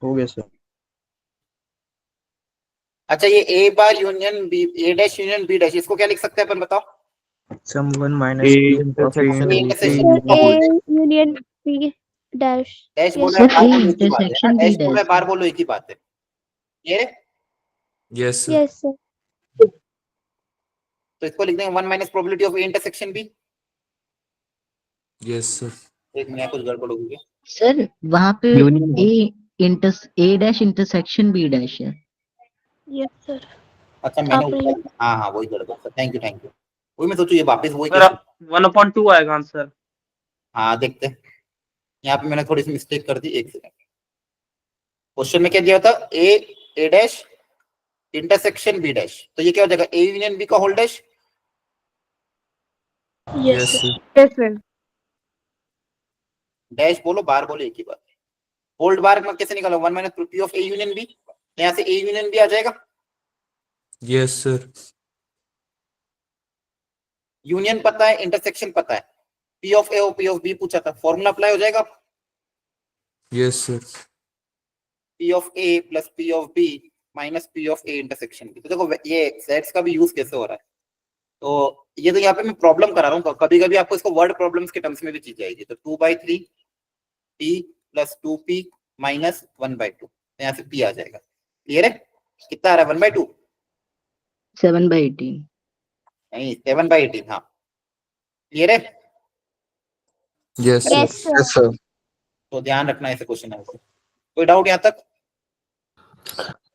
हो गया सर. अच्छा, ये ए बार यूनियन बी, ए डैश यूनियन बी डैश, इसको क्या लिख सकते हैं अपन, बताओ? Sum 1 minus A P of A intersection A union intersection B. Sir, A union B dash. Dash Yes, बोलो sir. या बार A बोलो, एक ही बात है ना। intersection डैश B बोलो या dash. बार बोलो, एक ही बात है। ये Yes, sir. Yes, sir. तो इसको लिख देंगे 1 minus probability of A intersection B. Yes, sir. एक मिनट, कुछ गड़बड़ हो गई। सर वहां पे Union A dash intersection B dash है। Yes, sir. अच्छा मैंने आपने- ऊपर, हाँ वही गड़बड़ था। थैंक यू वही मैं सोचू ये वापस वही सर कैसे। 1/2 आएगा आंसर। हाँ देखते हैं, यहाँ पे मैंने थोड़ी सी मिस्टेक कर दी, एक सेकंड। क्वेश्चन में क्या दिया था, A dash intersection B dash, तो ये क्या हो जाएगा, ए यूनियन बी का whole dash. Yes, sir. Yes, sir. Dash बोलो बार बोलो, एक ही बात है। होल्ड बार में कैसे निकालो, 1 minus P of A union B, यहाँ से ए यूनियन बी आ जाएगा। Yes, sir. यूनियन पता है, इंटरसेक्शन पता है, पी ऑफ ए और पी ऑफ बी पूछा था, फॉर्मूला अप्लाई हो जाएगा। Yes, sir. P of A plus P of B minus P of A intersection B. तो देखो ये सेट्स का भी यूज कैसे हो रहा है। तो ये तो यहाँ पे मैं प्रॉब्लम करा रहा हूँ, कभी कभी आपको इसको वर्ड प्रॉब्लम्स के टर्म्स में भी चीज आएगी। तो 2/3 p प्लस 2p माइनस 1/2, यहाँ से p आ जाएगा। क्लियर है? कितना आ रहा है, 1/2 7/18 नहीं 7/18। हाँ क्लियर है? Yes, sir. Yes, sir. Yes, sir. तो ध्यान रखना ऐसे क्वेश्चन है। कोई डाउट यहाँ तक?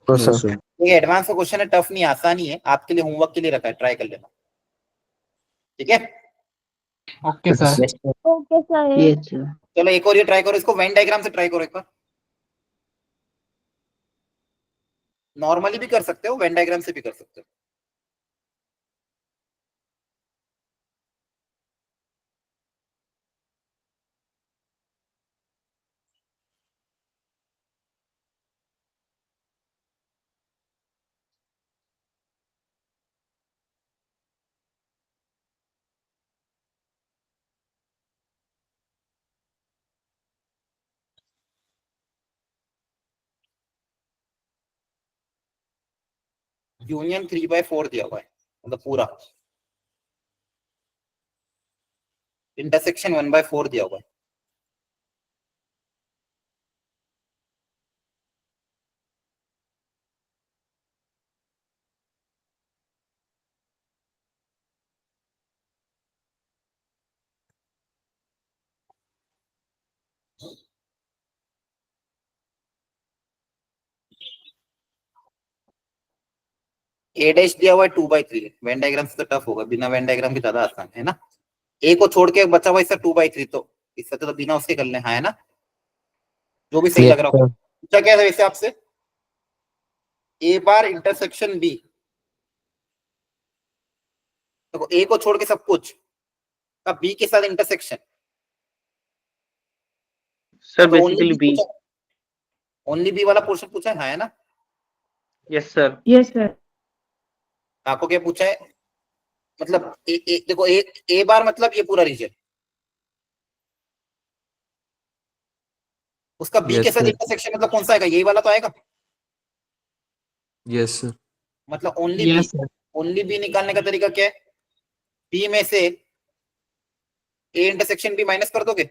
No, No, sir. sir. ये एडवांस का क्वेश्चन है, टफ नहीं, आसानी है, आपके लिए होमवर्क के लिए रखा है, ट्राई कर लेना। ठीक है? Okay sir. Yes, sir. Okay, sir. Yes, sir. चलो एक और ये ट्राई करो, इसको वेन डायग्राम से ट्राई करो एक बार। नॉर्मली भी कर सकते हो, वेन डायग्राम से भी कर सकते हो। यूनियन 3/4 दिया हुआ है, मतलब पूरा। इंटरसेक्शन 1/4 दिया हुआ है। ए डैश दिया हुआ है 2/3। वेन डायग्राम से तो टफ होगा, बिना वेन डायग्राम के ज्यादा आसान है ना। ए को छोड़ के बचा हुआ इससे 2/3, तो इससे तो बिना उसके कर ले, हाँ है ना, जो भी सही Yes, लग रहा हो। sir. पूछा क्या है वैसे आपसे, ए बार इंटरसेक्शन बी, देखो ए को छोड़ के सब कुछ, अब बी के साथ इंटरसेक्शन, सर तो बेसिकली बी। ओनली बी वाला पोर्शन पूछा है, हाँ है ना। Yes sir. Yes, sir. आपको क्या पूछा है, मतलब देखो ए बार मतलब ये पूरा रीजन, उसका बी Yes, के साथ sir. इंटरसेक्शन मतलब कौन सा आएगा, यही वाला तो आएगा, Yes, sir. मतलब only B. Yes, sir. Only B निकालने का तरीका क्या है, बी में से ए इंटरसेक्शन बी माइनस कर दोगे,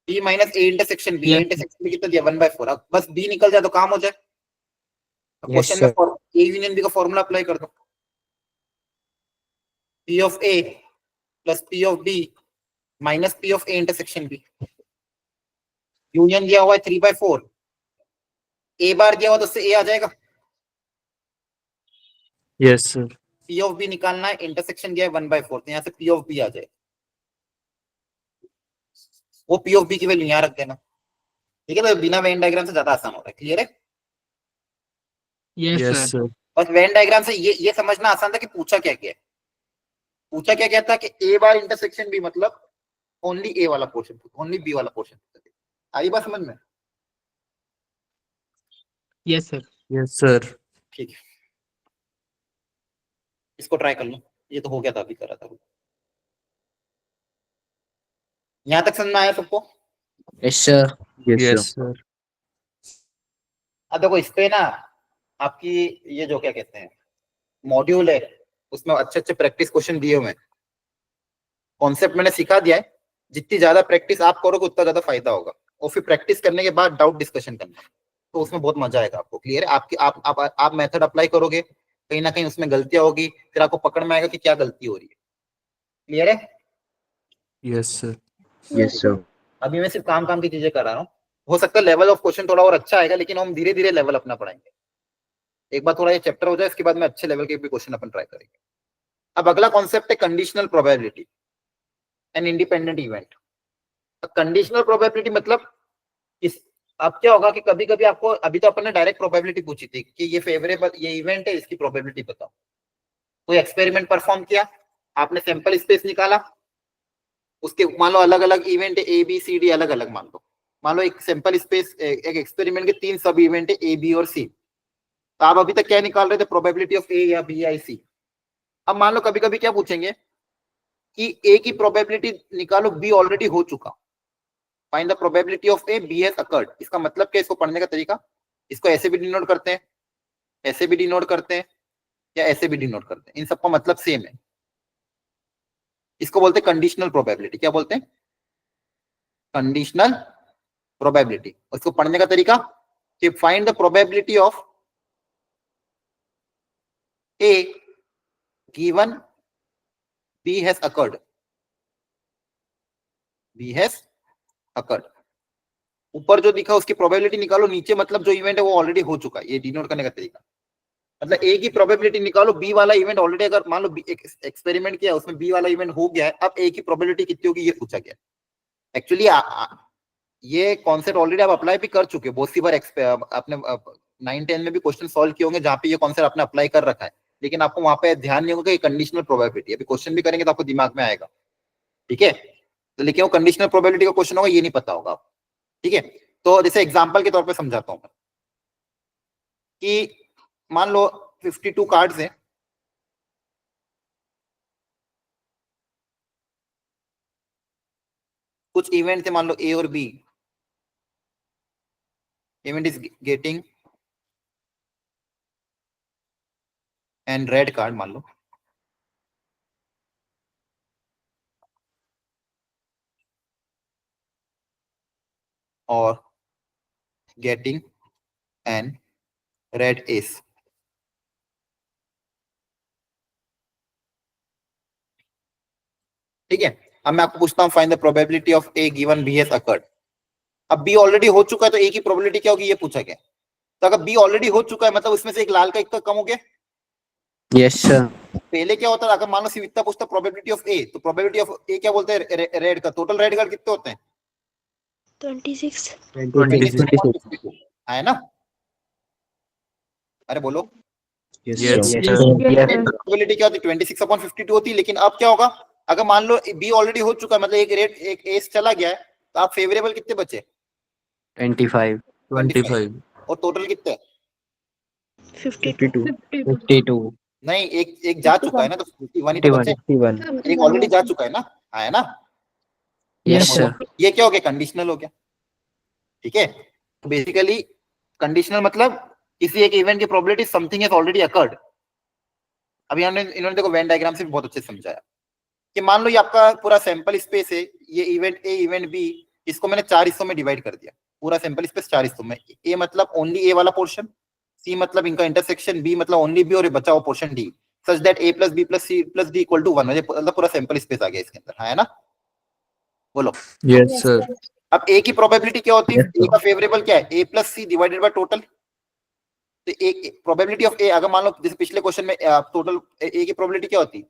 B minus A intersection B, A Yes. Intersection B कितना दिया 1/4। अब बस बी निकल जाए तो काम हो जाए। Yes, क्वेश्चन में sir. ए यूनियन बी का फॉर्मूला अप्लाई कर दो, P of A plus P of B minus P of A intersection B. Union दिया हुआ है 3/4, ए बार दिया हुआ तो उससे ए आ जाएगा, Yes, sir. P of B निकालना है, इंटरसेक्शन दिया है 1/4, तो यहाँ से पी ऑफ बी आ जाए, वो पी ऑफ बी की वैल्यू यहाँ रख देना, ठीक है। तो बिना वेन डायग्राम से ज्यादा आसान होता है, क्लियर है। Yes, Yes, sir. sir. बस वेन डायग्राम से ये समझना आसान था कि पूछा क्या क्या है। पूछा क्या क्या था कि ए बार इंटरसेक्शन बी मतलब ओनली ए वाला पोर्शन, ओनली बी वाला पोर्शन। आई बात समझ में, Yes, sir. Yes, sir. ठीक है। इसको ट्राई कर लो, ये तो हो गया था, अभी करा था। यहाँ तक समझ में आया सबको। Yes, sir. Yes, sir. अब देखो इस पे ना आपकी ये जो क्या कहते हैं मॉड्यूल है, उसमें अच्छे अच्छे प्रैक्टिस क्वेश्चन दिए हुए हैं। कॉन्सेप्ट मैंने सिखा दिया है, जितनी ज्यादा प्रैक्टिस आप करोगे उतना ज्यादा फायदा होगा, और फिर प्रैक्टिस करने के बाद डाउट डिस्कशन करना, तो उसमें बहुत मजा आएगा आपको। क्लियर है, आपकी आप मेथड अप्लाई करोगे, कहीं ना कहीं उसमें गलतियां होगी, फिर आपको पकड़ में आएगा कि क्या गलती हो रही है। क्लियर है। Yes, sir. Yes, sir. अभी मैं सिर्फ काम की चीजें कर रहा हूँ, हो सकता है लेवल ऑफ क्वेश्चन थोड़ा और अच्छा आएगा, लेकिन हम धीरे धीरे लेवल अपना पढ़ाएंगे। एक बार थोड़ा ये चैप्टर हो जाए, इसके बाद में अच्छे लेवल के भी क्वेश्चन अपन ट्राई करेंगे। अब अगला कॉन्सेप्ट है conditional probability and independent event. Conditional probability मतलब इस, अब क्या होगा कि कभी कभी आपको, अभी तो अपन ने डायरेक्ट प्रोबेबिलिटी पूछी थी कि ये फेवरेबल, ये इवेंट है, इसकी प्रोबेबिलिटी बताओ। कोई एक्सपेरिमेंट परफॉर्म किया, आपने सैंपल स्पेस निकाला, उसके मान लो अलग अलग इवेंट है ए बी सी डी, अलग अलग मान लो एक सैंपल स्पेस, एक एक्सपेरिमेंट के 3 सब इवेंट है ए बी और सी। तो आप अभी तक क्या निकाल रहे थे, प्रोबेबिलिटी ऑफ ए या बी या सी। अब मान लो कभी कभी क्या पूछेंगे कि ए की प्रोबेबिलिटी निकालो, बी ऑलरेडी हो चुका, find the probability of A B has occurred. इसका मतलब क्या, इसको पढ़ने का तरीका, इसको ऐसे भी डिनोट करते हैं, ऐसे भी डिनोट करते हैं, या ऐसे भी डिनोट करते हैं, इन सबका मतलब सेम है। इसको बोलते हैं कंडीशनल प्रोबेबिलिटी। क्या बोलते हैं, कंडीशनल प्रोबेबिलिटी। इसको पढ़ने का तरीका कि find the probability of A given B has occurred, B has occurred. ऊपर जो दिखा उसकी प्रोबेबिलिटी निकालो, नीचे मतलब जो इवेंट है वो ऑलरेडी हो चुका है, ये डिनोट करने का तरीका। मतलब ए की प्रोबेबिलिटी निकालो, बी वाला इवेंट ऑलरेडी अगर मान लो एक्सपेरिमेंट किया उसमें बी वाला इवेंट हो गया है, अब ए की प्रोबेबिलिटी कितनी होगी ये पूछा गया। एक्चुअली ये कॉन्सेप्ट ऑलरेडी आप अप्लाई भी कर चुके हो बहुत सी बार, आपने 9-10 में भी क्वेश्चन सॉल्व किए होंगे जहाँ पे ये कॉन्सेप्ट आपने अप्लाई कर रखा है, लेकिन आपको वहां पे ध्यान नहीं होगा कि कंडीशनल प्रोबेबिलिटी। अभी क्वेश्चन भी करेंगे तो आपको दिमाग में आएगा, ठीक है। तो लेकिन वो कंडीशनल प्रोबेबिलिटी का क्वेश्चन होगा ये नहीं पता होगा, ठीक है। तो जैसे एग्जांपल के तौर पे समझाता हूं मैं कि मान लो 52 कार्ड्स हैं, कुछ इवेंट थे, मान लो ए और B. Event is getting and red card मान लो, और गेटिंग एंड रेड एस। ठीक है। अब मैं आपको पूछता हूं find the probability of A given B has occurred. अब बी ऑलरेडी हो चुका है तो ए की प्रोबेबिलिटी क्या होगी ये पूछा गया। तो अगर बी ऑलरेडी हो चुका है मतलब उसमें से एक लाल का एक का कम हो गया। Yes, sir. पहले क्या होता है, अगर मान लो सिर्फ इतना पूछता प्रोबेबिलिटी ऑफ ए, तो प्रोबेबिलिटी ऑफ ए क्या बोलते हैं, रेड का टोटल रेड कार्ड कितने होते हैं 26 है ना। अरे बोलो, Yes, Yes, sir. sir. Probability क्या होती है 26/52 होती है। लेकिन अब क्या होगा, अगर मान लो बी ऑलरेडी हो चुका है मतलब एक रेड एक एस चला गया है, तो आप फेवरेबल कितने बचे 25. 25. और टोटल कितने 52 52. नहीं, एक जा चुका है ना, तो 51 ही तो 51. बचे। 51. एक ऑलरेडी जा चुका है ना, है ना। Yes, sir. ये क्या हो गया, कंडीशनल हो गया, ठीक है। बेसिकली कंडीशनल मतलब किसी एक इवेंट की probability something has already occurred. अभी इन्होंने देखो वेन डायग्राम से भी बहुत अच्छे से समझाया कि मान लो ये आपका पूरा सैंपल स्पेस है, ये इवेंट ए इवेंट बी, इसको मैंने 4 हिस्सों में डिवाइड कर दिया, पूरा सैंपल स्पेस 4 हिस्सों में। ए मतलब ओनली ए वाला पोर्शन, सी मतलब इनका इंटरसेक्शन, बी मतलब ओनली बी और बचा हुआ portion D, such that A plus B plus C plus D equal to 1। मतलब पूरा सैंपल स्पेस आ गया इसके अंदर, है ना। बोलो, Yes, sir. अब ए की प्रोबेबिलिटी क्या होती है, Yes, sir. ए का फेवरेबल क्या है A plus C divided by total. तो ए प्रोबेबिलिटी ऑफ ए, अगर मान लो जैसे पिछले क्वेश्चन में टोटल ए की प्रोबेबिलिटी क्या होती,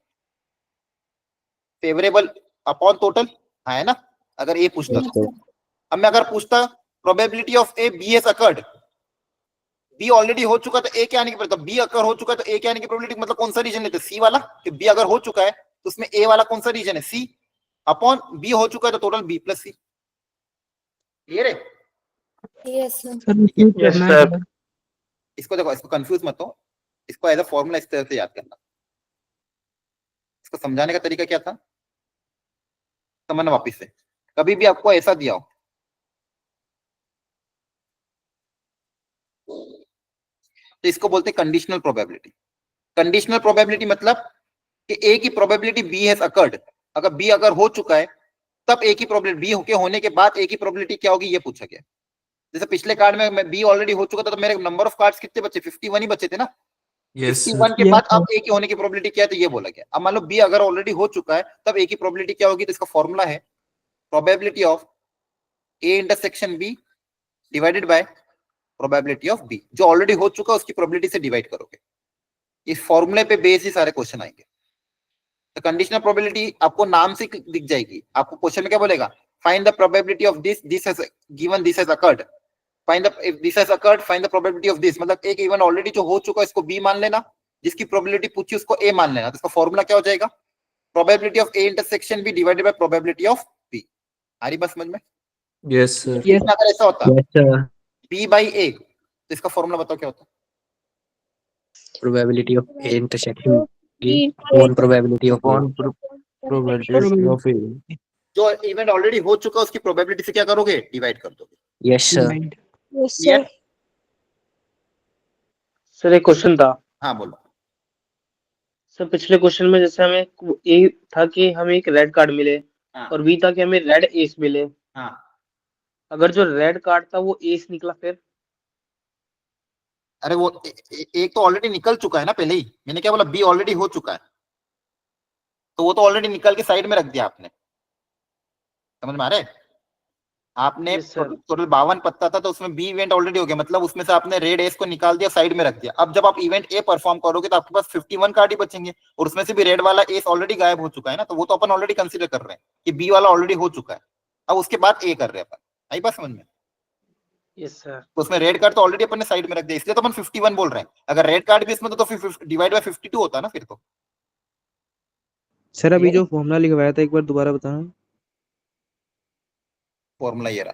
फेवरेबल अपॉन टोटल, है ना, अगर ए पूछता Yes, तो। sir. अब मैं अगर पूछता probability of A B has occurred, B already हो चुका तो ए क्या आने की प्रोबेबिलिटी, बी अगर हो चुका है तो ए क्या आने की प्रोबेबिलिटी, मतलब कौन सा रीजन लेते, सी वाला, कि बी अगर हो चुका है तो उसमें ए वाला कौन सा रीजन है, सी, अपॉन बी हो चुका है तो टोटल बी प्लस सी। ये रे, यस Yes, sir. इसको देखो, इसको कंफ्यूज मत हो, इसको एज अ फॉर्मूला इस तरह से याद करना। इसको समझाने का तरीका क्या था, समझना वापिस से। कभी भी आपको ऐसा दिया हो तो इसको बोलते हैं कंडीशनल प्रोबेबिलिटी। कंडीशनल प्रोबेबिलिटी मतलब कि ए की प्रोबेबिलिटी बी हैज अकर्ड, अगर बी अगर हो चुका है तब ए की प्रोबेबिलिटी, बी होके होने के बाद ए की प्रोबेबिलिटी क्या होगी ये पूछा गया। जैसे पिछले कार्ड में बी ऑलरेडी हो चुका था तो मेरे नंबर ऑफ कार्ड्स कितने बचे 51 ही बचे थे ना। Yes, sir. 51 के बाद अब ए की होने की प्रोबेबिलिटी क्या है तो ये बोला गया। अब मान लो बी अगर ऑलरेडी हो चुका है तब ए की प्रोबेबिलिटी क्या होगी, तो इसका फॉर्मूला है probability of A intersection B divided by probability of B. जो ऑलरेडी हो चुका है उसकी प्रोबेबिलिटी से डिवाइड करोगे। इस फॉर्मूले पे बेस ही सारे क्वेश्चन आएंगे। तो कंडीशनल प्रोबेबिलिटी आपको नाम से दिख जाएगी। आपको क्वेश्चन में क्या बोलेगा, find the probability of this has given this has occurred, find the if this has occurred find the probability of this. मतलब एक इवेंट ऑलरेडी जो हो चुका है इसको बी मान लेना, जिसकी प्रोबेबिलिटी पूछी उसको ए मान लेना। तो इसका फॉर्मूला क्या हो जाएगा, probability of A intersection B divided by probability of B. आ रही बात समझ में। Yes, sir. अगर ऐसा होता Yes, sir. बी बाई ए तो इसका फॉर्मूला बताओ क्या होता। Probability of A intersection B upon probability of A. On probability of A. जो इवेंट ऑलरेडी हो चुका है उसकी प्रोबेबिलिटी से क्या करोगे, डिवाइड कर दोगे। Yes, sir. Yes sir sir एक क्वेश्चन था हाँ बोलो। सर, पिछले क्वेश्चन में जैसे हमें ए था कि हमें एक रेड कार्ड मिले हाँ और बी था कि हमें रेड एस मिले। हाँ, अगर जो रेड कार्ड था वो एस निकला फिर अरे वो एक तो ऑलरेडी निकल चुका है ना पहले ही। मैंने क्या बोला, बी ऑलरेडी हो चुका है तो वो तो ऑलरेडी निकल के साइड में रख दिया आपने, समझ में आ रहा है। आपने Yes, sir. टोटल 52 पत्ता था, तो उसमें बी इवेंट ऑलरेडी हो गया, मतलब उसमें से आपने रेड एस को निकाल दिया, साइड में रख दिया। अब जब आप इवेंट ए परफॉर्म करोगे तो आपके पास 51 कार्ड ही बचेंगे, और उसमें से भी रेड वाला एस ऑलरेडी गायब हो चुका है ना, तो वो तो अपन ऑलरेडी कंसीडर कर रहे हैं कि बी वाला ऑलरेडी हो चुका है। अब उसके बाद ए कर रहे हैं अपन, आई बात समझ में? Yes, sir. तो उसमें रेड कार्ड तो ऑलरेडी अपन ने साइड में रख दिया, इसलिए तो अपन 51 बोल रहे हैं। अगर रेड कार्ड भी इसमें तो फिर डिवाइड बाय 52 होता ना फिर तो। सर अभी जो फॉर्मूला लिखवाया था एक बार दोबारा बताना। फॉर्मूला ये रहा,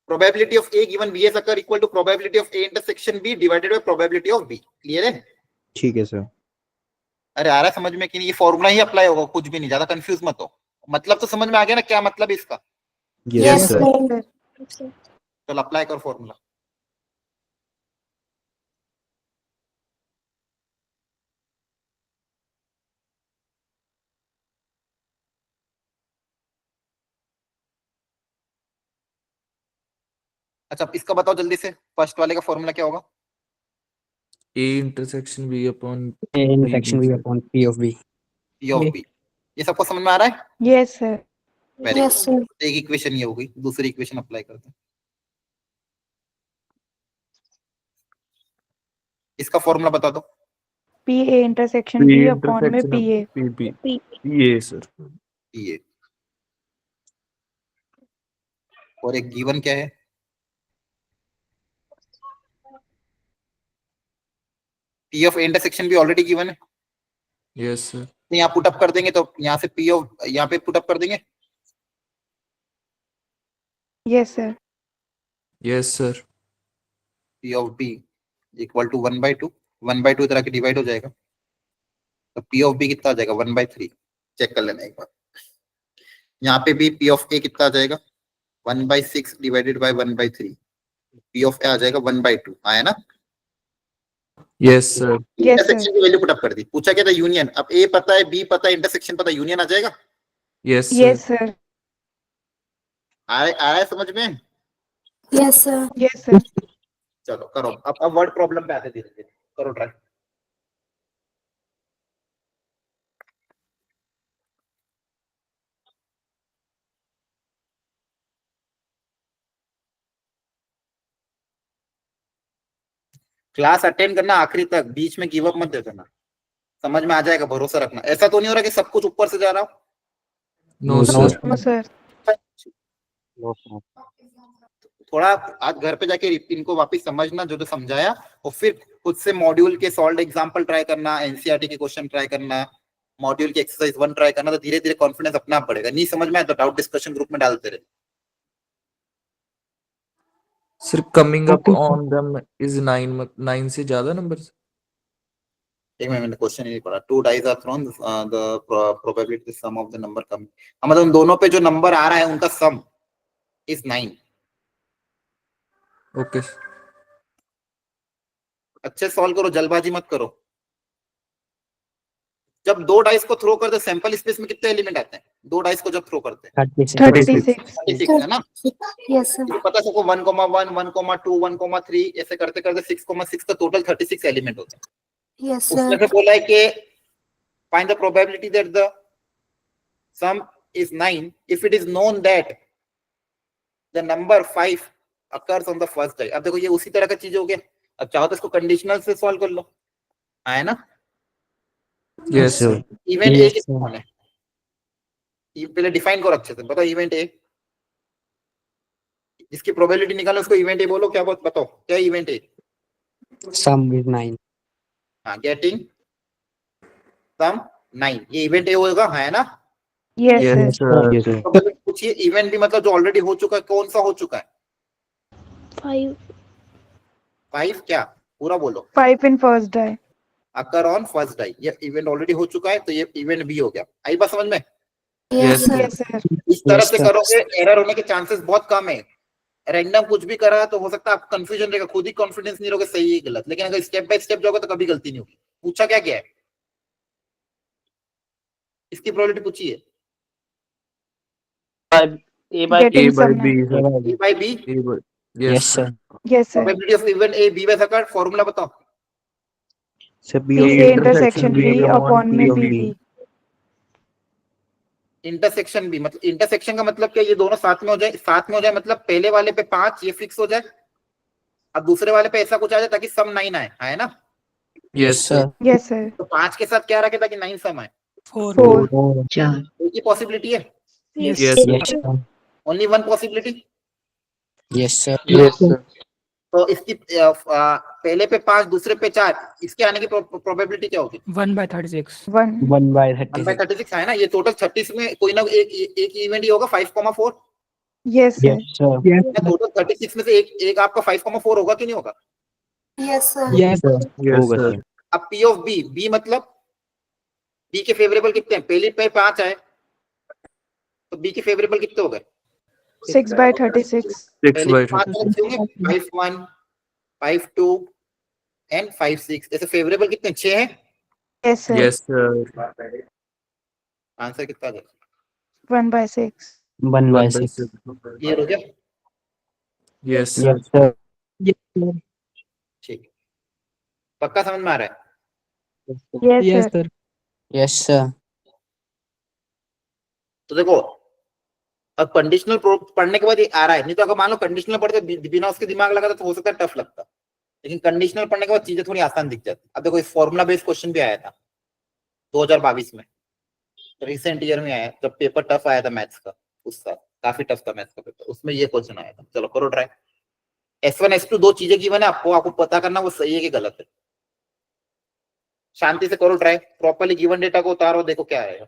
probability of A given BS occur equal to probability of A intersection B divided by probability of B। Clear है? ठीक है सर। अरे आ रहा है समझ में कि नहीं? ये फॉर्मूला ही अप्लाई होगा, कुछ भी नहीं, ज्यादा कंफ्यूज मत हो। मतलब तो समझ में आ गया ना क्या मतलब है इसका? Yes sir. चल अप्लाई कर फॉर्मूला। अच्छा इसका बताओ जल्दी से, फर्स्ट वाले का फॉर्मूला क्या होगा? A intersection B upon A intersection B upon P of B. P of B। ये सबको समझ में आ रहा है? Yes, sir. Very Yes, sir. Good. एक इक्वेशन ये हो गई, दूसरी इक्वेशन अप्लाई करते हैं। इसका फॉर्मूला बता दो। PA intersection B upon में PA. ये सर। ये और एक गिवन क्या है? P of A intersection भी ऑलरेडी गिवन है, यस सर। तो यहाँ पुट अप कर देंगे, तो यहाँ से P of यहाँ पे पुट अप कर देंगे। Yes, sir. Yes sir. P of B equal to 1/2, 1/2 तरह के डिवाइड हो जाएगा, तो P of B कितना आ जाएगा? 1/3। चेक कर लेना एक बार। यहाँ पे भी P of A कितना आ जाएगा? 1/6 divided by 1/3। P of A आ जाएगा 1/2, आया ना? Yes sir. Yes, sir. Intersection की वैल्यू पुट अप कर दी। पूछा क्या था? यूनियन। अब A पता है, B पता है, इंटरसेक्शन पता है, यूनियन आ जाएगा। Yes Yes, sir. sir. आ रहा है समझ में? Yes, sir. Yes, sir. चलो करो। अब वर्ड प्रॉब्लम पे आते धीरे धीरे, करो ट्राई। क्लास अटेंड करना आखिरी तक, बीच में गिव अप मत दे देना। समझ में आ जाएगा, भरोसा रखना। ऐसा तो नहीं हो रहा कि सब कुछ ऊपर से जा रहा हो? No sir. No, sir. थोड़ा आज घर पे जाके इनको वापस समझना जो जो समझाया, और फिर खुद से मॉड्यूल के सॉल्व एग्जांपल ट्राई करना, एनसीईआरटी के क्वेश्चन ट्राई करना, मॉड्यूल की एक्सरसाइज 1 ट्राई करना, तो धीरे धीरे कॉन्फिडेंस अपना आप बढ़ेगा। नहीं समझ में आया तो डाउट डिस्कशन ग्रुप में डालते रहे। Sir coming up on them is 9 से ज्यादा नंबर्स? एक मिनट, मैंने क्वेश्चन ही नहीं पढ़ा। 2 dice are thrown, the probability sum of the number coming, मतलब उन दोनों पे जो नंबर आ रहा है उनका सम इज 9। ओके। अच्छे सॉल्व करो, जल्दबाजी मत करो। जब 2 डाइस को थ्रो करते सैंपल स्पेस में कितने एलिमेंट आते हैं? 2 डाइस को जब थ्रो करते हैं 36 है ना? Yes, sir. तो पता सबको 1,1, 1,2, 1,3 ऐसे करते करते 6,6 का टोटल 36 एलिमेंट होते हैं। Yes, उसमें से बोला है कि find the probability that the some is 9 if it is known that the number 5 occurs on the first die। अब देखो ये उसी तरह का चीज हो गया। अब चाहो तो इसको कंडीशनल से सॉल्व कर लो, आया ना? Yes sir. इवेंट ए कितना है? ये पहले डिफाइन करो अच्छे से, बताओ इवेंट ए, इसकी प्रोबेबिलिटी निकालो, उसको इवेंट ए बोलो। क्या बताओ क्या इवेंट ए? Sum is 9. हाँ, गेटिंग सम 9, ये इवेंट ए होगा, है ना? Yes, sir. Yes sir. Yes, sir. तो पूछिए इवेंट भी मतलब जो ऑलरेडी हो चुका है, कौन सा हो चुका है? 5 क्या? पूरा बोलो। 5 in first die. Occur on first die, ये इवेंट ऑलरेडी हो चुका है, तो ये इवेंट बी हो गया। आई बात समझ में? Yes Yes, sir. इस तरह Yes, से sir. करोगे एरर होने के चांसेस बहुत कम है। रैंडम कुछ भी करा तो हो सकता है आपको कंफ्यूजन रहेगा, खुद ही कॉन्फिडेंस नहीं रहोगे सही है गलत, लेकिन अगर स्टेप बाय स्टेप जाओगे तो कभी गलती नहीं होगी। पूछा क्या क्या है? इसकी प्रोबेबिलिटी पूछी है। A by Getting A by some B 9. Sir. A by B, A by Yes, sir. Yes, sir. Probability of event A B by सकट, फार्मूला बताओ। Sir PA intersection B upon में PB. इंटरसेक्शन बी, मतलब intersection का मतलब क्या, ये दोनों साथ में हो जाए, साथ में हो जाए मतलब पहले वाले पे 5 ये फिक्स हो जाए, अब दूसरे वाले पे ऐसा कुछ आ जाए ताकि सम 9 आए, है ना? Yes, sir. Yes, sir. तो 5 के साथ क्या रखे ताकि 9 सम आए? 4. 4 एक ही पॉसिबिलिटी है, Yes, Yes, sir. sir. Only one possibility. Yes, sir. Yes, sir. तो इसकी पहले पे 5 दूसरे पे 4, इसके आने की प्रोबेबिलिटी क्या होगी? 1/36. 1. 1/36 है ना, ये टोटल 36 में कोई ना एक इवेंट ही होगा 5,4। Yes, sir. Yes, sir. Total 36 में से एक आपका 5,4 होगा कि नहीं होगा? Yes, Yes, होगा sir. sir. अब P ऑफ B, B मतलब B के फेवरेबल कितने हैं? पहले पे 5 आए तो B के फेवरेबल कितने हो गए? 6/36. 6/36. 5/1, 5/2 एंड 5/6, ऐसे फेवरेबल कितने? 6 हैं। Yes, sir. Yes, sir. Answer कितना आ गया? 1/6. 1/6. क्लियर हो गया? Yes, sir. Yes, sir. ठीक, पक्का समझ में आ रहा है? Yes, Yes, sir. sir. Yes, sir. तो देखो, अब कंडीशनल पढ़ने के बाद ये आ रहा है, नहीं तो अगर मान लो कंडीशनल पढ़ते बिना उसके दिमाग लगाता तो हो सकता है टफ लगता, लेकिन कंडीशनल पढ़ने के बाद चीजें थोड़ी आसान दिख जाती। अब देखो, इस फॉर्मूला बेस्ड क्वेश्चन भी आया था 2022 में, रिसेंट ईयर में आया, जब पेपर टफ आया था मैथ्स का, उस साल काफी टफ था मैथ्स का पेपर, उसमें ये क्वेश्चन आया था। चलो करो ट्राई। S1 S2 दो चीजें गिवन है आपको पता करना वो सही है कि गलत है। शांति से करो ट्राई, प्रॉपर्ली गिवन डेटा को उतारो, देखो क्या आएगा।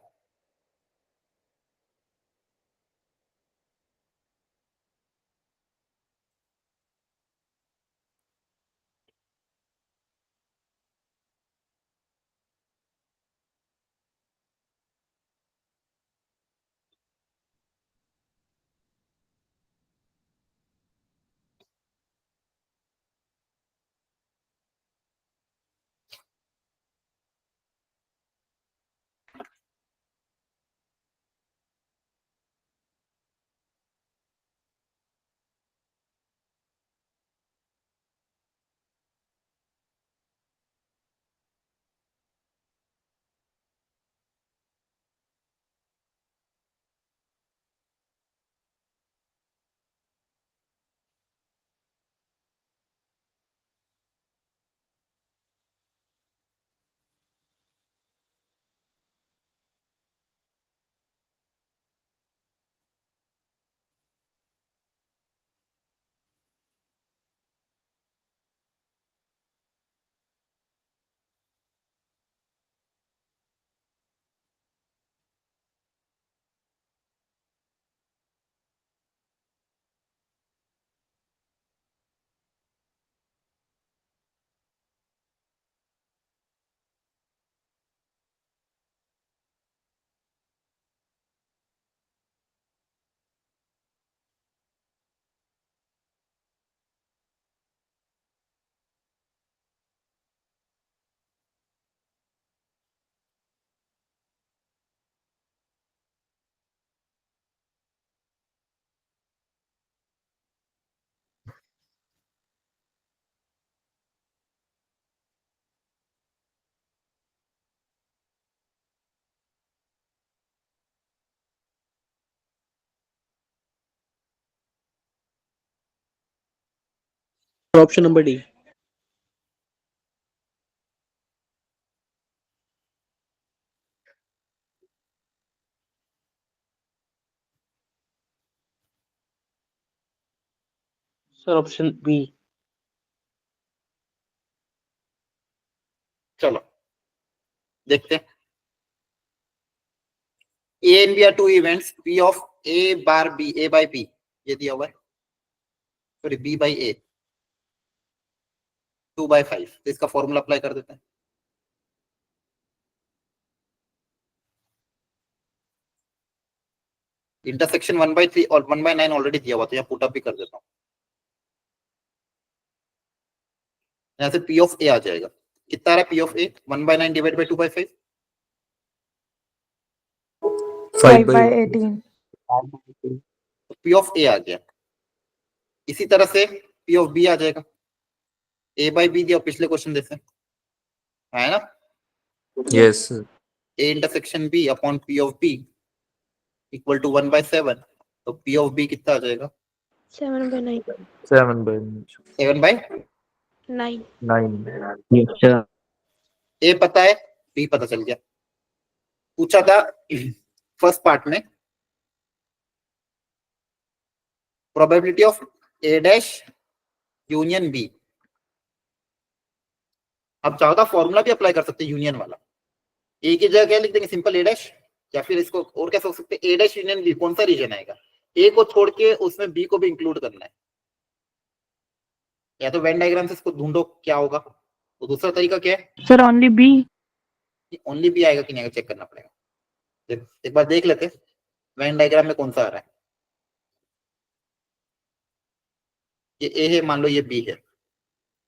Option number D. Sir, option B. चलो देखते हैं। A and B are two events, P of A bar B, A by B, ये दिया हुआ है, सॉरी B by A, 2/5, तो इसका फॉर्मूला अप्लाई कर देते हैं। इंटरसेक्शन 1/3 और 1/9 ऑलरेडी दिया हुआ, तो यहाँ पुट अप भी कर देता हूँ। यहाँ से P of A आ जाएगा, कितना आ रहा है P of A? 1/9 divide by 2/5, 5/18. तो P of A आ गया। इसी तरह से P of B आ जाएगा, A by B दिया पिछले क्वेश्चन जैसे, है ना? Yes, sir. A intersection B upon P of B equal to 1/7, तो P ऑफ B कितना आ जाएगा? 7/9 7/9। 9 Yes, sir. A पता है, B पता चल गया। पूछा था फर्स्ट पार्ट में probability of A dash union B। अब चाहो तो फॉर्मूला भी अप्लाई कर सकते हैं यूनियन वाला। ए की जगह क्या लिख देंगे? सिंपल A डैश, या फिर इसको और कैसे हो सकते हैं? A dash union B। कौन सा रीजन आएगा? A को छोड़ के उसमें B को भी इंक्लूड करना है। या तो वेन डायग्राम से इसको ढूंढो क्या होगा। तो दूसरा तरीका क्या है? Sir only B. Only B आएगा कि नहीं आएगा चेक करना पड़ेगा। एक बार देख लेते वेन डायग्राम में कौन सा आ रहा है। ये A है, मान लो ये B है।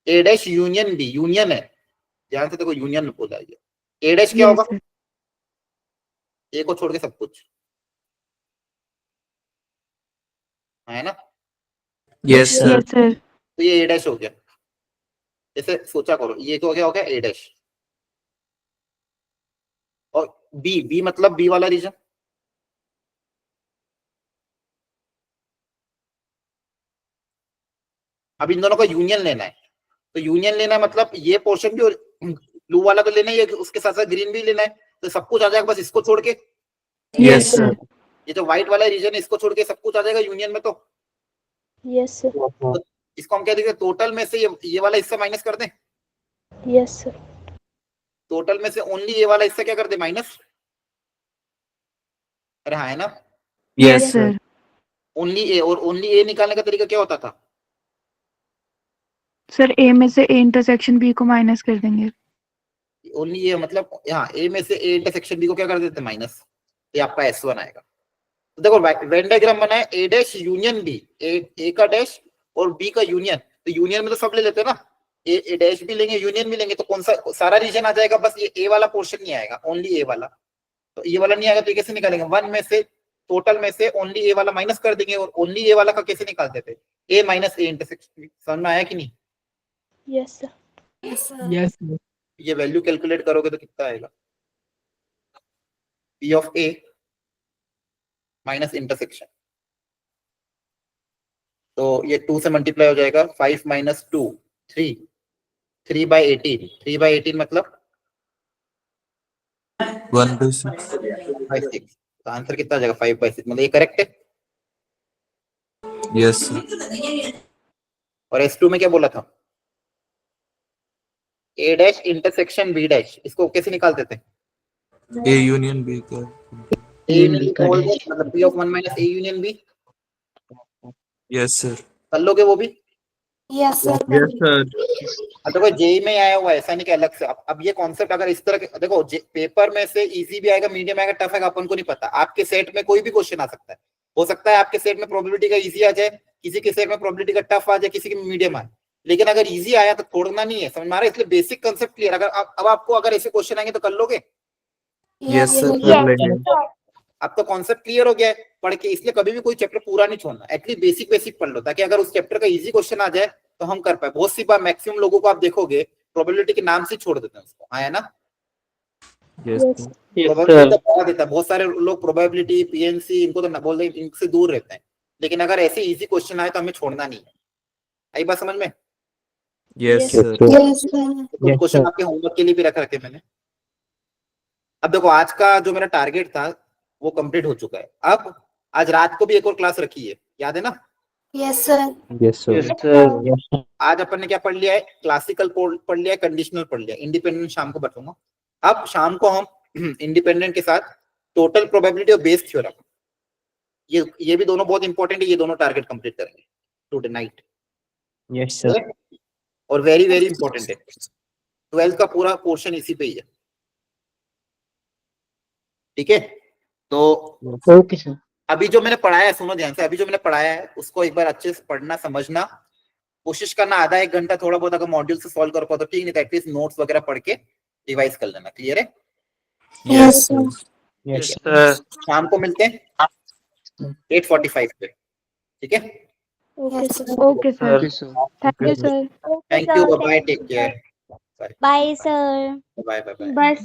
A dash union B, union है, ध्यान से देखो यूनियन में बोला है। A डैश क्या होगा? A को छोड़ के सब कुछ है ना। Yes sir. सर। तो ये A डैश हो गया। जैसे सोचा करो, ये तो क्या हो गया? A dash. और B मतलब B वाला रीजन। अब इन दोनों का यूनियन लेना है, तो यूनियन लेना है मतलब ये पोर्शन भी और ब्लू वाला तो लेना ही है, उसके साथ साथ ग्रीन भी लेना है। तो सब कुछ आ जाएगा बस इसको छोड़ के। Yes sir. ये जो व्हाइट वाला रीजन है इसको छोड़ के सब कुछ आ जाएगा यूनियन में। तो यस सर। तो इसको हम क्या देंगे? टोटल में से ये वाला हिस्सा माइनस कर दें। Yes sir. टोटल में से ओनली ये वाला हिस्सा क्या कर दे? माइनस। अरे हाँ, है ना। Yes sir. ओनली ए, और ओनली ए निकालने का तरीका क्या होता था? सर ए में से ए इंटरसेक्शन बी को माइनस कर देंगे। ओनली ए मतलब यहाँ ए में से ए इंटरसेक्शन बी को क्या कर देते? माइनस। ये आपका S1 आएगा। तो देखो वेन डायग्राम बना है A डैश यूनियन B, ए का डैश और B का यूनियन। तो यूनियन में तो सब ले लेते हैं ना, ए डैश भी लेंगे यूनियन भी लेंगे, तो कौन सा सारा रीजन आ जाएगा? बस ये A वाला पोर्शन नहीं आएगा, ओनली A वाला। तो ये वाला नहीं आएगा तो कैसे निकालेंगे? 1 में से टोटल में से ओनली A वाला माइनस कर देंगे, और ओनली A वाला का कैसे निकालते थे? A minus A intersection. समझ में आया कि नहीं? Yes sir. यस। ये वैल्यू कैलकुलेट करोगे तो कितना आएगा? P of A minus intersection, तो ये 2 से मल्टीप्लाई हो जाएगा। 5 माइनस 2 3, 3/18। 3/18 मतलब 1/6. 5/6। तो आंसर कितना आ जाएगा? 5/6। मतलब ये करेक्ट है। Yes sir. और S2 में क्या बोला था? A dash intersection B dash, इसको कैसे निकालते थे? A union B का. A यूनियन बी union का B डैश। मतलब P of 1 minus A union B। Yes sir. कर लोगे वो भी? Yes sir. अब देखो जेई में आया हुआ है, ऐसा नहीं कि अलग से। अब ये कॉन्सेप्ट अगर इस तरह के देखो, पेपर में से इजी भी आएगा, मीडियम आएगा, टफ आएगा, अपन को नहीं पता। आपके सेट में कोई भी क्वेश्चन आ सकता है। हो सकता है आपके सेट में प्रोबेबिलिटी का इजी आ जाए, किसी के सेट में प्रोबेबिलिटी का टफ आ जाए, किसी के मीडियम आए। लेकिन अगर इजी आया तो छोड़ना नहीं है, समझ में आ रहा है? इसलिए बेसिक कंसेप्ट क्लियर। अगर अब आपको अगर ऐसे क्वेश्चन आएंगे तो कर लोगे। Yes sir. कर लेंगे. अब तो कॉन्सेप्ट क्लियर हो गया है पढ़ के, इसलिए कभी भी कोई चैप्टर पूरा नहीं छोड़ना। एटलीस्ट बेसिक बेसिक पढ़ लो, ताकि अगर उस चैप्टर का इजी क्वेश्चन आ जाए तो हम कर पाए। बहुत सी बार मैक्सिमम लोगों को आप देखोगे प्रोबेबिलिटी के नाम से छोड़ देते हैं उसको, आया ना। Yes sir. प्रोबेबिलिटी तो बढ़ा देता है। बहुत सारे लोग प्रोबेबिलिटी पीएनसी इनको तो बोल दें, इनसे दूर रहते हैं। लेकिन अगर ऐसे इजी क्वेश्चन आए तो हमें छोड़ना नहीं है। आई बात समझ में? Yes sir. कुछ क्वेश्चन आपके होमवर्क के लिए भी रख रखे मैंने। अब देखो आज का जो मेरा टारगेट था वो कंप्लीट हो चुका है। अब आज रात को भी एक और क्लास रखी है, याद है ना? Yes sir. Yes sir. आज अपन ने क्या पढ़ लिया है? क्लासिकल पढ़ लिया है, कंडीशनल पढ़ लिया, इंडिपेंडेंट शाम को बताऊंगा। अब शाम को हम इंडिपेंडेंट के साथ टोटल प्रोबेबिलिटी और बेस थ्योरम, ये भी दोनों बहुत इंपॉर्टेंट है। ये दोनों टारगेट कंप्लीट करेंगे टुडे नाइट। Yes sir. और वेरी वेरी इंपॉर्टेंट है, 12th का पूरा पोर्शन इसी पे ही है। ठीक है, तो ओके सर। अभी जो मैंने पढ़ाया है, सुनो ध्यान से, अभी जो मैंने पढ़ाया है उसको एक बार अच्छे से पढ़ना, समझना, कोशिश करना। आधा एक घंटा थोड़ा बहुत अगर मॉड्यूल से सॉल्व कर पाओ तो ठीक, नहीं तो एटलीस्ट नोट्स वगैरह पढ़ के रिवाइज कर लेना। क्लियर है? Yes sir. Yes sir. शाम को मिलते हैं 8:45 पे। ठीक है, okay sir. Thank you sir. Thank you, bye, take care, Bye, sir. Bye bye bye. Bye.